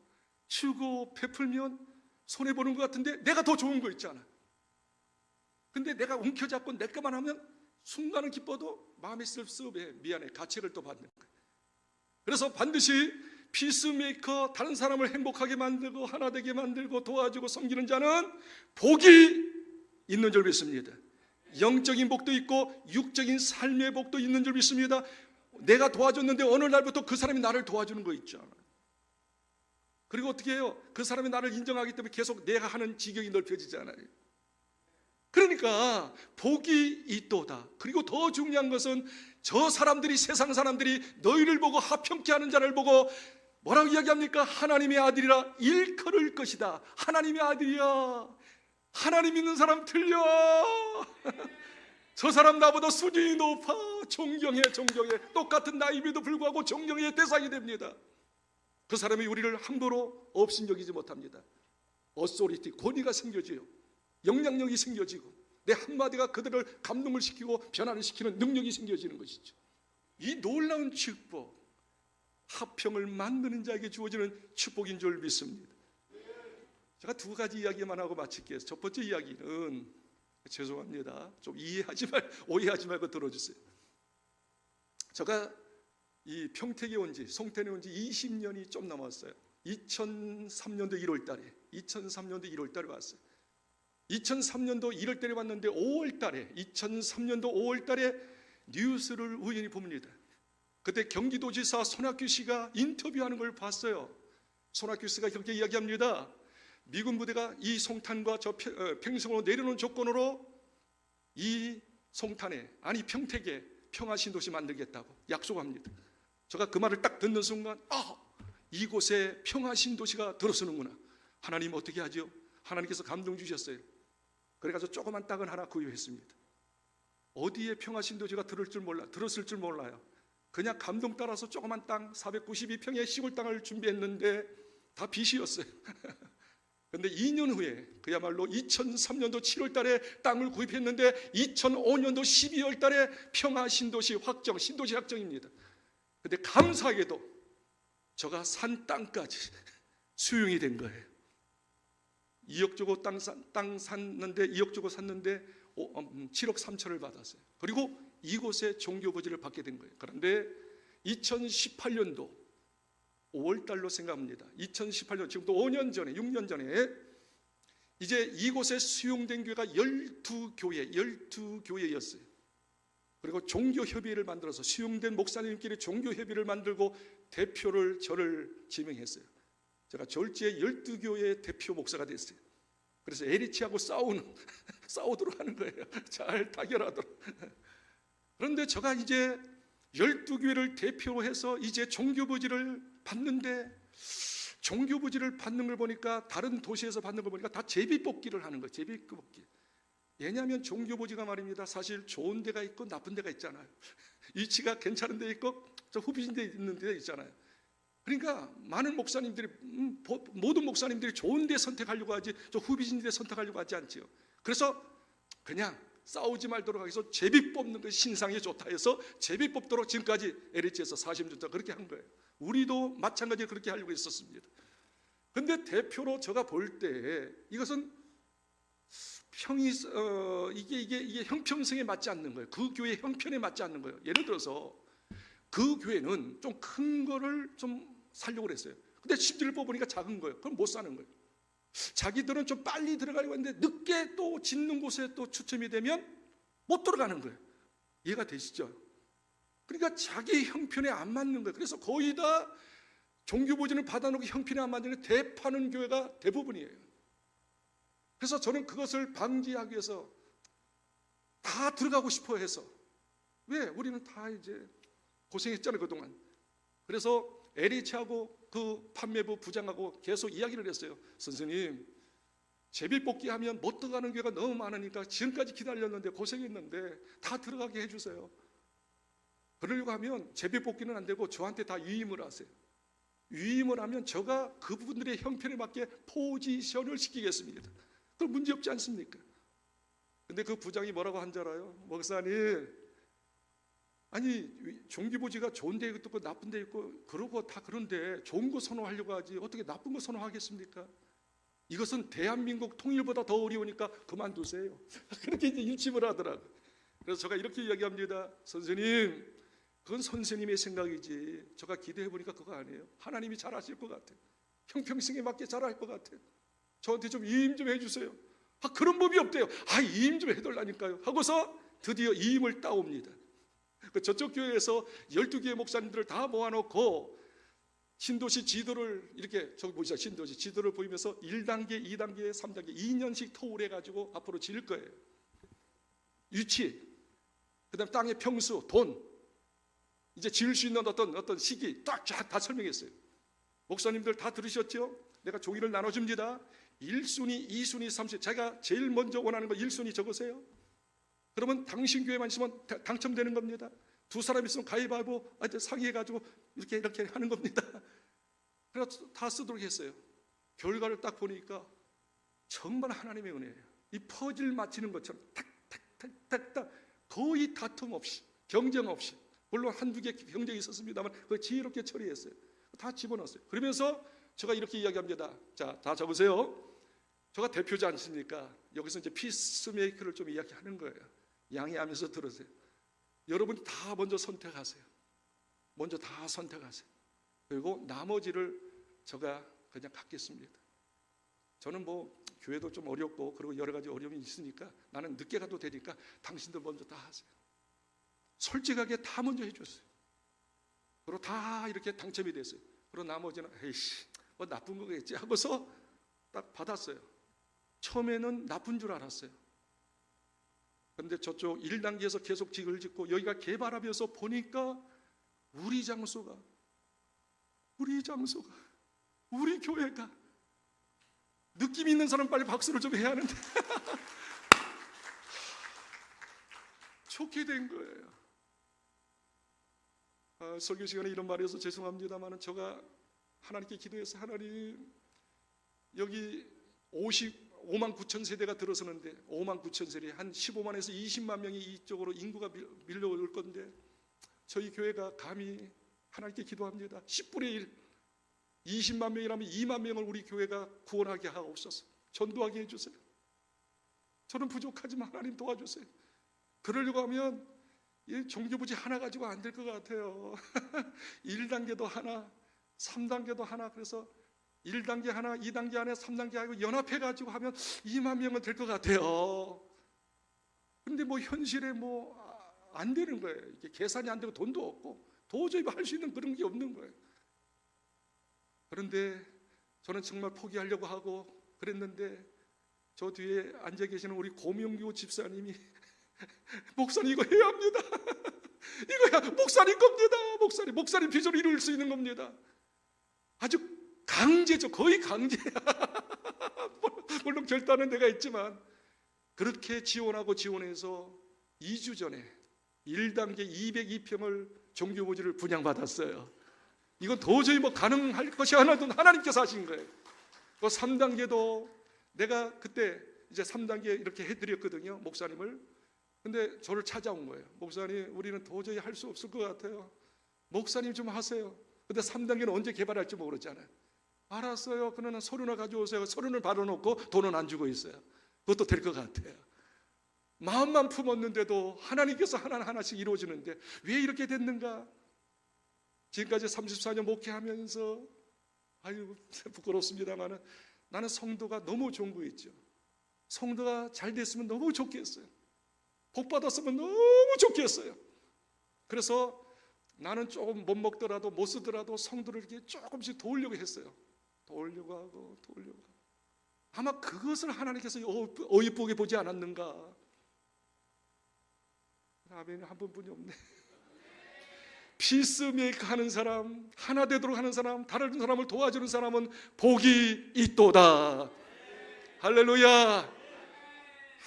주고 베풀면 손해보는 것 같은데 내가 더 좋은 거 있잖아. 근데 내가 움켜잡고 내 것만 하면 순간은 기뻐도 마음이 씁쓸해. 미안해. 가책을 또 받는 거야. 그래서 반드시 피스메이커, 다른 사람을 행복하게 만들고 하나 되게 만들고 도와주고 섬기는 자는 복이 있는 줄 믿습니다. 영적인 복도 있고 육적인 삶의 복도 있는 줄 믿습니다. 내가 도와줬는데 어느 날부터 그 사람이 나를 도와주는 거 있잖아. 그리고 어떻게 해요? 그 사람이 나를 인정하기 때문에 계속 내가 하는 지경이 넓혀지잖아요. 그러니까 복이 있도다. 그리고 더 중요한 것은 저 사람들이, 세상 사람들이 너희를 보고 하평케 하는 자를 보고 뭐라고 이야기합니까? 하나님의 아들이라 일컬을 것이다. 하나님의 아들이야. 하나님 믿는 사람 틀려. 저 사람 나보다 수준이 높아. 존경해. 똑같은 나이임에도 불구하고 존경의 대상이 됩니다. 그 사람이 우리를 함부로 업신여기지 못합니다. 어소리티, 권위가 생겨져요. 영향력이 생겨지고 내 한마디가 그들을 감동을 시키고 변화를 시키는 능력이 생겨지는 것이죠. 이 놀라운 축복, 화평을 만드는 자에게 주어지는 축복인 줄 믿습니다. 제가 두 가지 이야기만 하고 마칠게요. 첫 번째 이야기는, 죄송합니다, 좀 오해하지 말고 들어주세요. 제가 이 평택에 온 지, 송탄에 온 지 20년이 좀 넘었어요. 2003년도 1월 달에 왔어요. 2003년도 1월 달에 왔는데 2003년도 5월 달에 뉴스를 우연히 봅니다. 그때 경기도지사 손학규 씨가 인터뷰하는 걸 봤어요. 손학규 씨가 그렇게 이야기합니다. 미군 부대가 이 송탄과 저 평성으로 내려놓은 조건으로 이 송탄에, 아니 평택에 평화신도시 만들겠다고 약속합니다. 제가 그 말을 딱 듣는 순간, 이곳에 평화신도시가 들어서는구나. 하나님 어떻게 하죠? 하나님께서 감동 주셨어요. 그래가지고 조그만 땅을 하나 구입했습니다. 어디에 평화신도시가 들었을 줄 몰라요. 그냥 감동 따라서 조그만 땅 492평의 시골 땅을 준비했는데 다 빚이었어요. 그런데 2년 후에, 그야말로 2003년도 7월 달에 땅을 구입했는데 2005년도 12월 달에 평화신도시 확정, 신도시 확정입니다. 그런데 감사하게도 제가 산 땅까지 수용이 된 거예요. 2억 주고 땅 샀는데 2억 주고 샀는데 7억 3천을 받았어요. 그리고 이곳에 종교부지를 받게 된 거예요. 그런데 2018년도 5월 달로 생각합니다. 2018년, 지금도 5년 전에, 6년 전에 이제 이곳에 수용된 교회가 12교회였어요. 그리고 종교협의회를 만들어서 수용된 목사님끼리 종교협의회를 만들고 대표를 저를 지명했어요. 제가 졸지에 12교회 대표 목사가 됐어요. 그래서 LH하고 싸우도록 하는 거예요. 잘 타결하도록. 그런데 제가 이제 12교회를 대표로 해서 이제 종교부지를 받는데, 종교부지를 받는 걸 보니까, 다른 도시에서 받는 걸 보니까 다 제비뽑기를 하는 거예요. 제비뽑기. 왜냐하면 종교부지가 말입니다, 사실 좋은 데가 있고 나쁜 데가 있잖아요. 위치가 괜찮은 데 있고 저 후비진 데 있는 데 있잖아요. 그러니까 많은 목사님들이, 모든 목사님들이 좋은 데 선택하려고 하지 저 후비진 데 선택하려고 하지 않지요. 그래서 그냥 싸우지 말도록 하기 위해서 제비 뽑는 것이 신상이 좋다 해서 제비 뽑도록 지금까지 LH에서 40년 동안 그렇게 한 거예요. 우리도 마찬가지로 그렇게 하려고 했었습니다. 그런데 대표로 제가 볼 때 이것은 이게 형평성에 맞지 않는 거예요. 그 교회 형편에 맞지 않는 거예요. 예를 들어서 그 교회는 좀 큰 거를 좀 살려고 그랬어요. 근데 심지를 뽑으니까 작은 거예요. 그럼 못 사는 거예요. 자기들은 좀 빨리 들어가려고 했는데 늦게 또 짓는 곳에 또 추첨이 되면 못 들어가는 거예요. 이해가 되시죠? 그러니까 자기 형편에 안 맞는 거예요. 그래서 거의 다 종교부지를 받아놓고 형편에 안 맞는 게 대파는 교회가 대부분이에요. 그래서 저는 그것을 방지하기 위해서 다 들어가고 싶어 해서, 왜? 우리는 다 이제 고생했잖아요, 그동안. 그래서 LH하고 그 판매부 부장하고 계속 이야기를 했어요. 선생님, 제비뽑기 하면 못 들어가는 교회가 너무 많으니까 지금까지 기다렸는데 고생했는데 다 들어가게 해주세요. 그러려고 하면 제비뽑기는 안 되고 저한테 다 위임을 하세요. 위임을 하면 제가 그분들의 형편에 맞게 포지션을 시키겠습니다. 그럼 문제 없지 않습니까? 근데 그 부장이 뭐라고 한 줄 알아요? 목사님, 아니 종교부지가 좋은 데 있고 나쁜 데 있고 그러고 다 그런데 좋은 거 선호하려고 하지 어떻게 나쁜 거 선호하겠습니까? 이것은 대한민국 통일보다 더 어려우니까 그만두세요. 그렇게 이제 일침을 하더라고요. 그래서 제가 이렇게 이야기합니다. 선생님, 그건 선생님의 생각이지 제가 기도해 보니까 그거 아니에요. 하나님이 잘하실 것 같아요. 형평성에 맞게 잘할 것 같아요. 저한테 좀 이임 좀 해주세요. 그런 법이 없대요. 이임 좀 해달라니까요 하고서 드디어 이임을 따옵니다. 저쪽 교회에서 12개의 목사님들을 다 모아놓고 신도시 지도를 이렇게 저기 보시죠. 신도시 지도를 보이면서 1단계, 2단계, 3단계 2년씩 토울해 가지고 앞으로 지을 거예요. 위치, 그다음 땅의 평수, 돈, 이제 지을 수 있는 어떤 시기 딱 다 설명했어요. 목사님들 다 들으셨죠? 내가 종이를 나눠줍니다. 1순위, 2순위, 3순위. 제가 제일 먼저 원하는 거 1순위 적으세요. 그러면 당신 교회만 있으면 당첨되는 겁니다. 두 사람 있으면 가위바위보 상의해가지고 이렇게 하는 겁니다. 그래서 다 쓰도록 했어요. 결과를 딱 보니까 정말 하나님의 은혜예요. 이 퍼즐 맞히는 것처럼 탁탁탁탁탁 거의 다툼 없이, 경쟁 없이, 물론 한두 개 경쟁이 있었습니다만 그걸 지혜롭게 처리했어요. 다 집어넣었어요. 그러면서 제가 이렇게 이야기합니다. 자, 다 적으세요. 제가 대표지 않습니까? 여기서 이제 피스메이커를 좀 이야기하는 거예요. 양해하면서 들으세요. 여러분이 다 먼저 선택하세요. 먼저 다 선택하세요. 그리고 나머지를 제가 그냥 갖겠습니다. 저는 뭐 교회도 좀 어렵고 그리고 여러 가지 어려움이 있으니까 나는 늦게 가도 되니까 당신들 먼저 다 하세요. 솔직하게 다 먼저 해줬어요. 그리고 다 이렇게 당첨이 됐어요. 그리고 나머지는 에이씨 뭐 나쁜 거겠지 하고서 딱 받았어요. 처음에는 나쁜 줄 알았어요. 그런데 저쪽 1단계에서 계속 지을 짓고 여기가 개발하면서 보니까 우리 장소가 우리 교회가 느낌 있는 사람 빨리 박수를 좀 해야 하는데 좋게 된 거예요. 설교 시간에 이런 말이 어서 죄송합니다만 제가 하나님께 기도해서 하나님 여기 5만 9천 세대가 들어서는데 5만 9천 세대 한 15만에서 20만 명이 이쪽으로 인구가 밀려올 건데 저희 교회가 감히 하나님께 기도합니다. 10분의 1 20만 명이라면 2만 명을 우리 교회가 구원하게 하옵소서. 전도하게 해주세요. 저는 부족하지만 하나님 도와주세요. 그러려고 하면 이 종교부지 하나 가지고 안 될 것 같아요. 1단계도 하나 3단계도 하나 그래서 1단계 하나 2단계 하나 3단계 하고 연합해가지고 하면 2만 명은 될 것 같아요. 근데 뭐 현실에 뭐 안 되는 거예요. 이게 계산이 안 되고 돈도 없고 도저히 할 수 있는 그런 게 없는 거예요. 그런데 저는 정말 포기하려고 하고 그랬는데 저 뒤에 앉아 계시는 우리 고명규 집사님이 목사님 이거 해야 합니다. 이거야 목사님 겁니다. 목사님 비전을 이룰 수 있는 겁니다. 아주 강제죠. 거의 강제야. 물론 결단은 내가 있지만 그렇게 지원해서 2주 전에 1단계 202평을 종교부지를 분양받았어요. 이건 도저히 뭐 가능할 것이 하나도 하나님께서 하신 거예요. 그 3단계도 내가 그때 이제 3단계 이렇게 해드렸거든요. 목사님을. 근데 저를 찾아온 거예요. 목사님 우리는 도저히 할 수 없을 것 같아요. 목사님 좀 하세요. 근데 3단계는 언제 개발할지 모르잖아요. 알았어요. 그러나 서류나 가져오세요. 서류는 받아놓고 돈은 안 주고 있어요. 그것도 될 것 같아요. 마음만 품었는데도 하나님께서 하나씩 이루어지는데 왜 이렇게 됐는가? 지금까지 34년 목회하면서 아유 부끄럽습니다만 나는 성도가 너무 좋은 거 있죠. 성도가 잘 됐으면 너무 좋겠어요. 복 받았으면 너무 좋겠어요. 그래서 나는 조금 못 먹더라도 못 쓰더라도 성도를 이렇게 조금씩 도우려고 했어요. 도우려고 하고. 아마 그것을 하나님께서 어이쁘게 보지 않았는가? 아멘. 한 분뿐이 없네. 피스메이커 하는 사람, 하나 되도록 하는 사람, 다른 사람을 도와주는 사람은 복이 있도다. 할렐루야.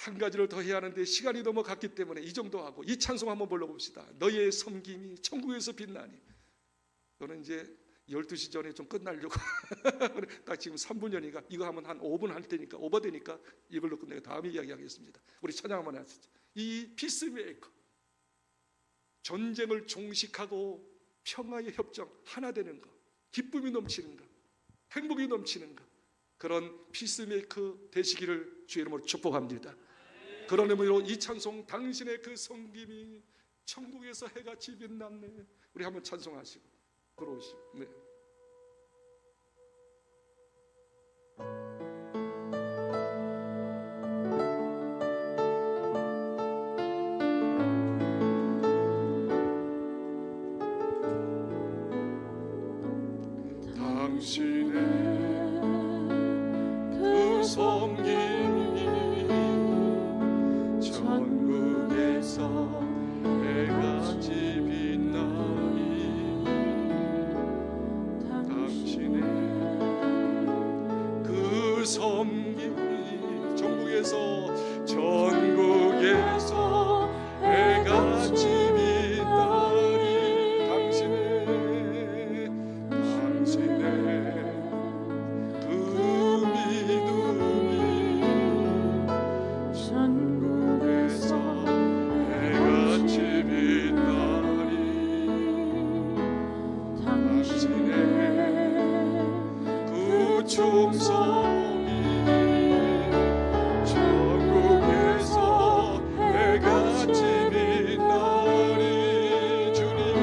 한 가지를 더 해야 하는데 시간이 넘어갔기 때문에 이 정도 하고 이 찬송 한번 불러봅시다. 너의 섬김이 천국에서 빛나니. 저는 이제 12시 전에 좀 끝나려고 딱 지금 3분 전이니까 이거 하면 한 5분 할 테니까 오버되니까 이걸로 끝내고 다음에 이야기하겠습니다. 우리 찬양 한번 하시죠. 이 피스메이커, 전쟁을 종식하고 평화의 협정, 하나 되는 것, 기쁨이 넘치는 것, 행복이 넘치는 것, 그런 피스메이커 되시기를 주의 이름으로 축복합니다. 그런 의미로 이 찬송, 당신의 그 섬김이 천국에서 해같이 빛났네. 우리 한번 찬송하시고 들어오시고. 네. 섬김이 전국에서 해같이 빛나니 당신의 그 섬김이 전국에서 해같이 빛나니 당신의 그 믿음이 전국에서 해같이 빛나니 당신의 그 충성이 전국에서 해같이 빛나니 주님이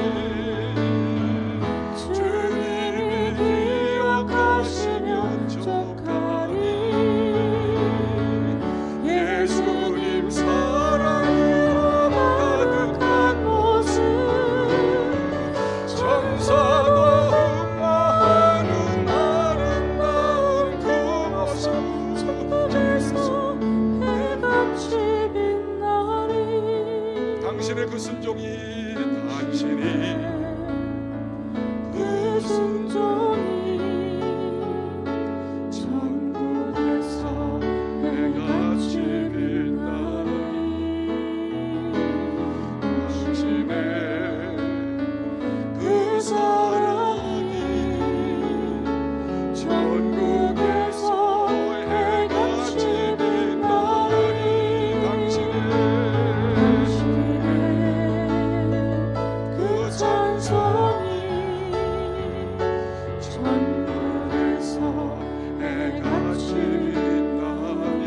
기억하시면 족하리 예수님 사랑으로 가득한 모습 천사도 흠모하는 아름다운 그 모습 해같이 빛나리 당신의 그 순종이 당신이 그 순종이 전국에서 해같이 빛나니 당신의 그 사랑이 전국에서 해같이 빛나니 당신의 그 찬송이 전국에서 해같이 빛나니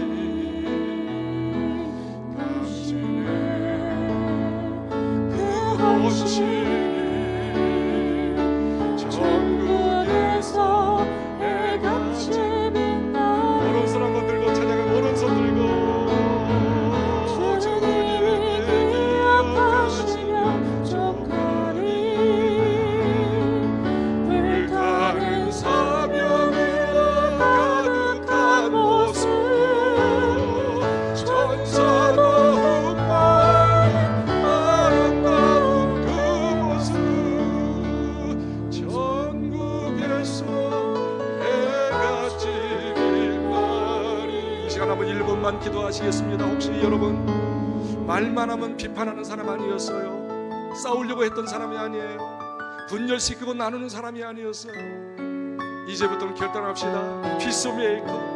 당신의 그 헌신이 전국에서 해같이 빛나니 오른손 한번 들고 찬양하고 오른손 들고 주님이 기억하시면 족하리 불타는 사명으로 가득한 모습 천사도 흠모하는 아름다운 그 모습 전국에서 해같이 빛나리 이 시간 한번 1분만 기도하시겠습니다. 혹시 여러분 말만 하면 비판하는 사람 아니었어요? 싸우려고 했던 사람이 아니에요. 분열시키고 나누는 사람이 아니었어요. 이제부터는 결단합시다. 피스메이커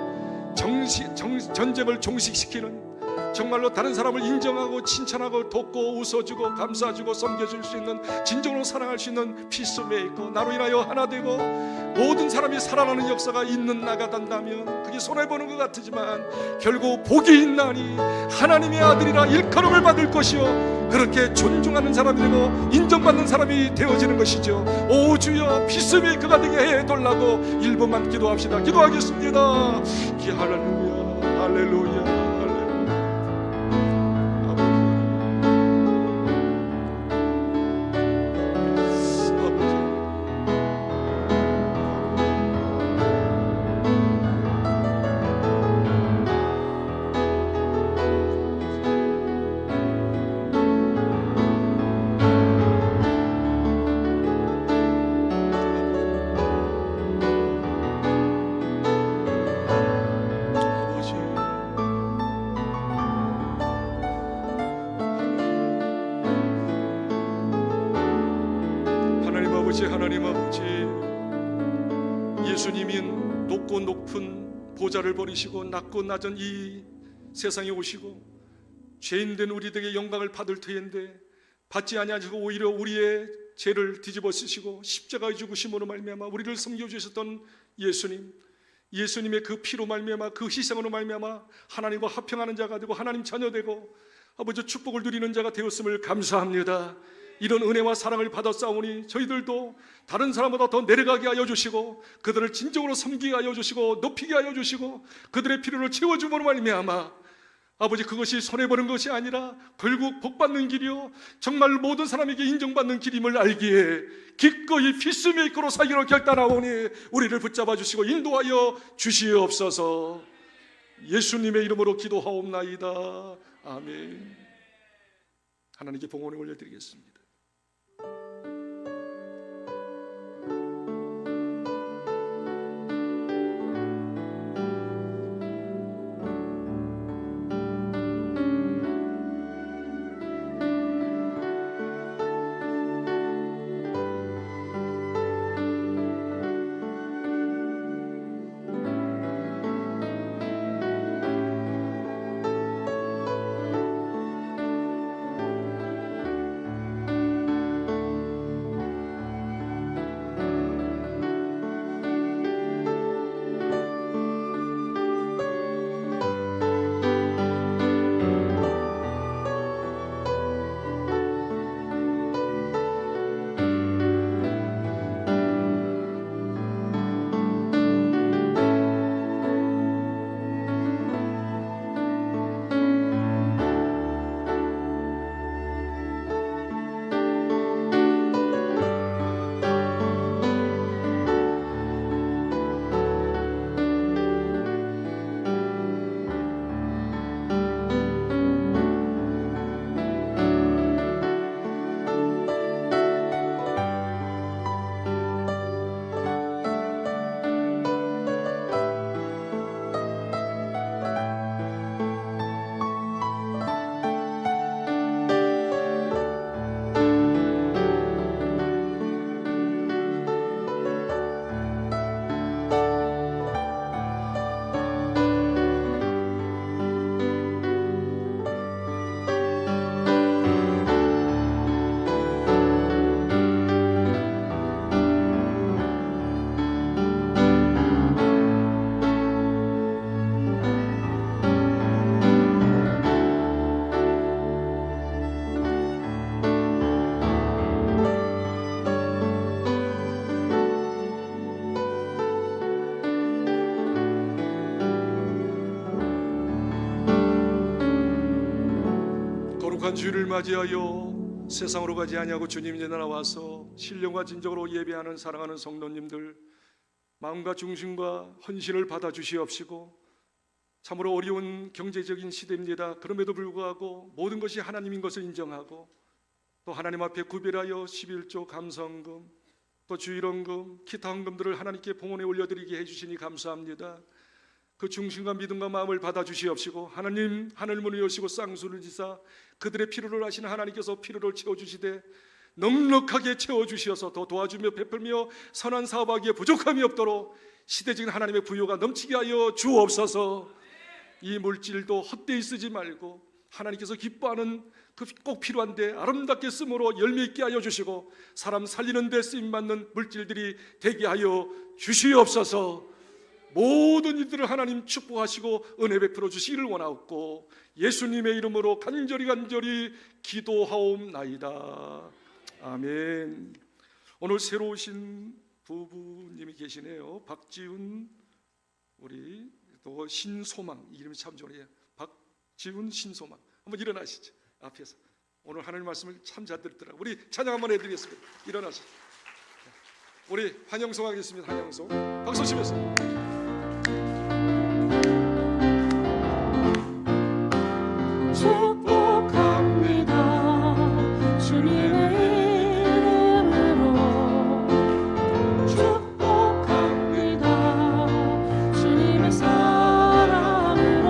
전쟁을 종식시키는 정말로 다른 사람을 인정하고 칭찬하고 돕고 웃어주고 감싸주고 섬겨줄 수 있는 진정으로 사랑할 수 있는 피스메이커 나로 인하여 하나 되고 모든 사람이 살아나는 역사가 있는 나가 된다면 그게 손해보는 것 같지만 결국 복이 있나니 하나님의 아들이라 일컬음을 받을 것이요 그렇게 존중하는 사람이 되고 인정받는 사람이 되어지는 것이죠. 오 주여 피스메이커가 되게 해달라고 1분만 기도합시다. 기도하겠습니다. 할렐루야 할렐루야 하나님 아버지 예수님이 높고 높은 보좌를 버리시고 낮고 낮은 이 세상에 오시고 죄인된 우리들에게 영광을 받을 터인데 받지 아니하시고 오히려 우리의 죄를 뒤집어 쓰시고 십자가의 죽으심으로 말미암아 우리를 섬겨주셨던 예수님의 그 피로 말미암아 그 희생으로 말미암아 하나님과 화평하는 자가 되고 하나님 자녀 되고 아버지 축복을 누리는 자가 되었음을 감사합니다. 이런 은혜와 사랑을 받았사오니 저희들도 다른 사람보다 더 내려가게 하여 주시고 그들을 진정으로 섬기게 하여 주시고 높이게 하여 주시고 그들의 필요를 채워줌으로 말미암아 아버지 그것이 손해보는 것이 아니라 결국 복받는 길이요 정말 모든 사람에게 인정받는 길임을 알기에 기꺼이 피스메이커로 살기로 결단하오니 우리를 붙잡아 주시고 인도하여 주시옵소서. 예수님의 이름으로 기도하옵나이다. 아멘. 하나님께 봉헌을 올려드리겠습니다. 거룩한 주일을 맞이하여 세상으로 가지 아니하고 주님 전에 나와서 신령과 진정으로 예배하는 사랑하는 성도님들, 마음과 중심과 헌신을 받아 주시옵시고, 참으로 어려운 경제적인 시대입니다. 그럼에도 불구하고 모든 것이 하나님인 것을 인정하고, 또 하나님 앞에 구별하여 11조 감사헌금, 또 주일헌금, 기타 헌금들을 하나님께 봉헌에 올려드리게 해주시니 감사합니다. 그 중심과 믿음과 마음을 받아 주시옵시고, 하나님 하늘 문을 여시고 쌍수를 지사 그들의 필요를 아시는 하나님께서 필요를 채워주시되 넉넉하게 채워주시어서 더 도와주며 베풀며 선한 사업하기에 부족함이 없도록 시대적인 하나님의 부요가 넘치게 하여 주옵소서. 이 물질도 헛되이 쓰지 말고 하나님께서 기뻐하는 그 꼭 필요한데 아름답게 쓰므로 열매 있게 하여 주시고, 사람 살리는 데 쓰임받는 물질들이 되게 하여 주시옵소서. 모든 이들을 하나님 축복하시고 은혜 베풀어 주시기를 원하옵고, 예수님의 이름으로 간절히 기도하옵나이다. 아멘. 오늘 새로 오신 부부님이 계시네요. 박지훈, 우리 또 신소망, 이름이 참 좋네요. 박지훈, 신소망. 한번 일어나시죠. 앞에서 오늘 하나님 말씀을 참 잘 듣더라고요. 우리 찬양 한번 해드리겠습니다. 일어나시죠. 우리 환영송 하겠습니다. 환영송 박수 치면서. 축복합니다. 주님의 이름으로 축복합니다. 주님의 사랑으로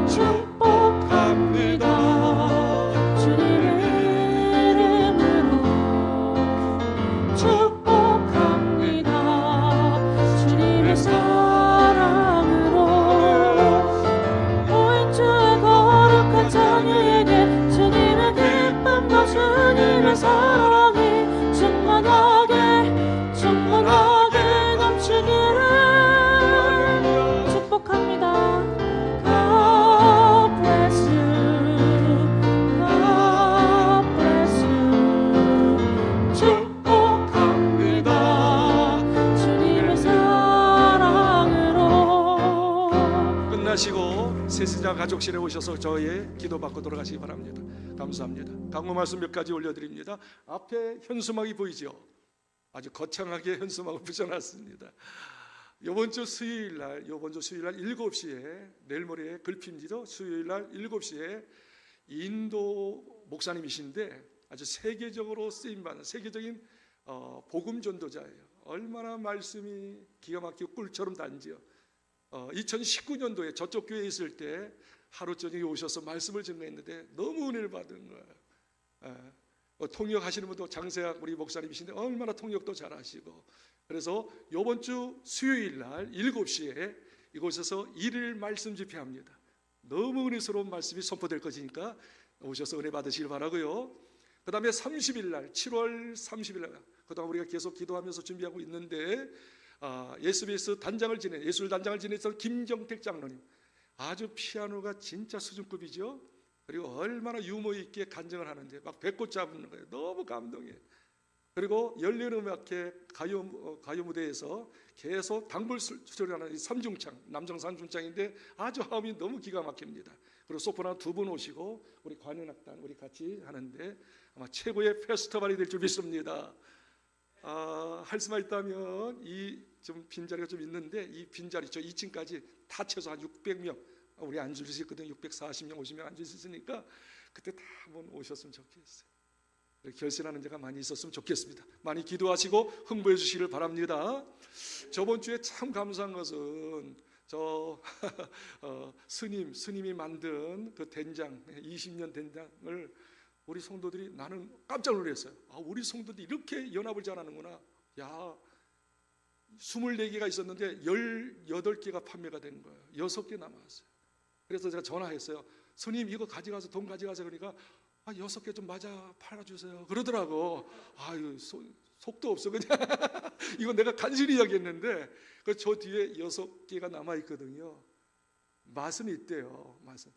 축복합니다. 주님의 이름으로 축복합니다. 주님의 사랑으로 오인주의 거룩한 자녀에게 주님의 기쁨과 주님의 사랑이 충만하게 넘치기를 축복합니다. God bless you. God bless you. 축복합니다. 주님의 사랑으로. 끝나시고 세신자 가족실에 오셔서 저의 기도받고 돌아가시기 바랍니다. 감사합니다. 강구 말씀 몇 가지 올려드립니다. 앞에 현수막이 보이죠? 아주 거창하게 현수막을 붙여놨습니다. 이번 주 수요일 날 7시에 내일 모레 글핍니다. 수요일 날 7시에 인도 목사님이신데 아주 세계적으로 쓰임받는 세계적인 복음 전도자예요. 얼마나 말씀이 기가 막히고 꿀처럼 단지요. 2019년도에 저쪽 교회에 있을 때 하루 저녁에 오셔서 말씀을 증거했는데 너무 은혜를 받은 거예요. 통역하시는 분도 장세학 우리 목사님이신데 얼마나 통역도 잘하시고, 그래서 이번 주 수요일 날 7시에 이곳에서 일일 말씀 집회합니다. 너무 은혜스러운 말씀이 선포될 것이니까 오셔서 은혜 받으시길 바라고요. 그 다음에 30일 날 7월 30일 날 그동안 우리가 계속 기도하면서 준비하고 있는데 예수베이스 단장을 지낸 예술 단장을 지냈던 김정택 장로님, 아주 피아노가 진짜 수준급이죠. 그리고 얼마나 유머 있게 간증을 하는데 막 배꼽 잡는 거예요. 너무 감동이에요. 그리고 열린음악회 가요 무대에서 계속 당불 수련하는 삼중창, 남정 삼중창인데 아주 화음이 너무 기가 막힙니다. 그리고 소프라노 2분 오시고 우리 관현악단 우리 같이 하는데 아마 최고의 페스티벌이 될 줄 믿습니다. 할 수만 있다면 이 좀 빈자리가 좀 있는데 이 빈자리 저 2층까지 다 채소 한 600명 우리 앉을 수 있거든요. 640명 50명 앉을 수 있으니까 그때 다 한번 오셨으면 좋겠어요. 결신하는 자가 많이 있었으면 좋겠습니다. 많이 기도하시고 흥부해 주시기를 바랍니다. 저번 주에 참 감사한 것은 스님이 만든 그 된장 20년 된장을 우리 성도들이 나는 깜짝 놀랐어요. 우리 성도들이 이렇게 연합을 잘하는구나. 야, 24개가 있었는데 18개가 판매가 된 거예요. 6개 남았어요. 그래서 제가 전화했어요. 스님 이거 가져가서 돈 가져가세요. 그러니까 6개 좀 맞아 팔아주세요 그러더라고. 아유 속도 없어 그냥 이거 내가 간신히 이야기했는데 저 뒤에 6개가 남아있거든요. 맛은 있대요. 맛은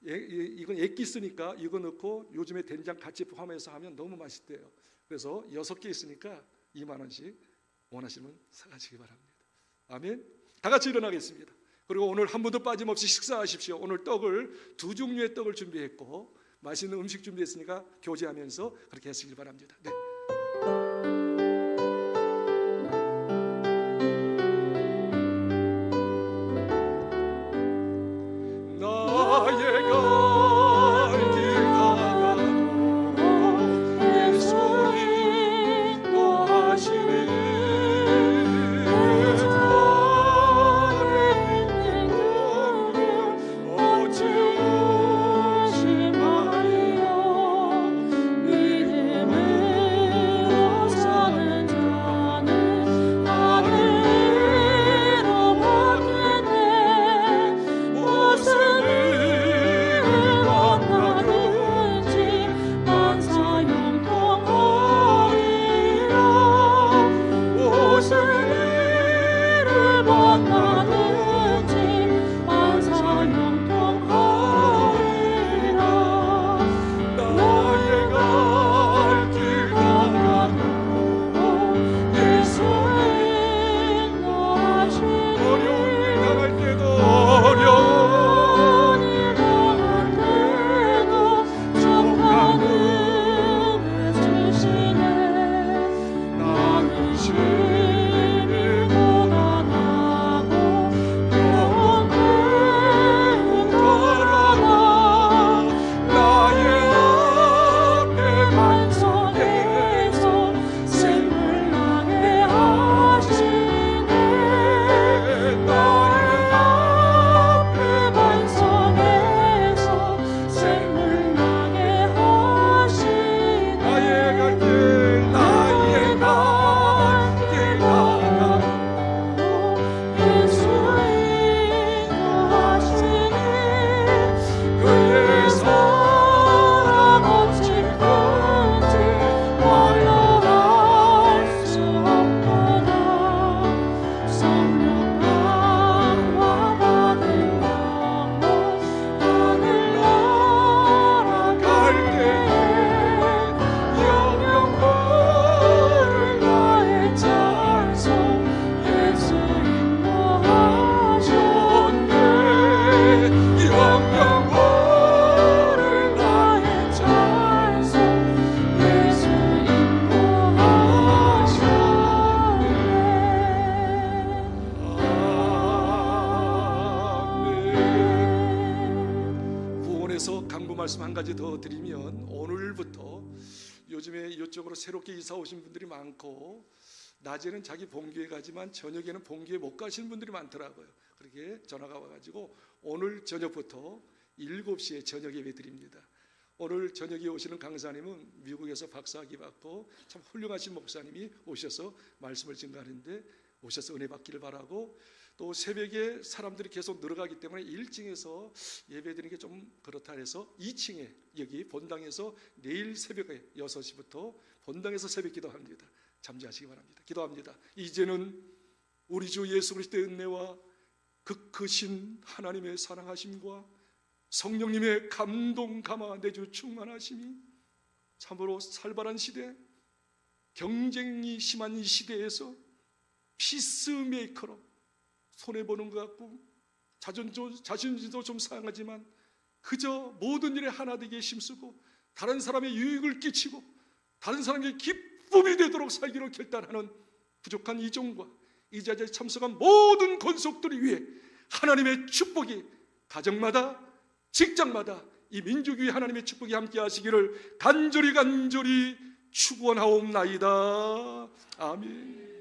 이건 액기 쓰니까 이거 넣고 요즘에 된장 같이 포함해서 하면 너무 맛있대요. 그래서 6개 있으니까 2만 원씩 원하시면 사가시기 바랍니다. 아멘. 다 같이 일어나겠습니다. 그리고 오늘 한 분도 빠짐없이 식사하십시오. 오늘 떡을 2종류의 떡을 준비했고 맛있는 음식 준비했으니까 교제하면서 그렇게 하시길 바랍니다. 네. 나의 갈 길 가다도 예수님 인도하시네. 믿음을 그래서 강구 말씀 한 가지 더 드리면, 오늘부터 요즘에 이쪽으로 새롭게 이사 오신 분들이 많고 낮에는 자기 본교회 가지만 저녁에는 본교회 못 가시는 분들이 많더라고요. 그렇게 전화가 와가지고 오늘 저녁부터 7시에 저녁 예배 드립니다. 오늘 저녁에 오시는 강사님은 미국에서 박사학위 받고 참 훌륭하신 목사님이 오셔서 말씀을 증거하는데, 오셔서 은혜 받기를 바라고, 또 새벽에 사람들이 계속 늘어가기 때문에 1층에서 예배 드리는 게 좀 그렇다 해서 2층에 여기 본당에서 내일 새벽에 6시부터 본당에서 새벽 기도합니다. 잠재하시기 바랍니다. 기도합니다. 이제는 우리 주 예수 그리스도의 은혜와 그 크신 하나님의 사랑하심과 성령님의 감동 감화 내주 충만하심이 참으로 살벌한 시대, 경쟁이 심한 이 시대에서 피스메이커로 손해보는 것 같고 자신도 좀 상하지만 그저 모든 일에 하나 되게 힘쓰고 다른 사람의 유익을 끼치고 다른 사람의 기쁨이 되도록 살기로 결단하는 부족한 이종과 이 자리에 참석한 모든 권속들을 위해 하나님의 축복이 가정마다 직장마다 이 민족 위에 하나님의 축복이 함께 하시기를 간절히 축원하옵나이다. 아멘.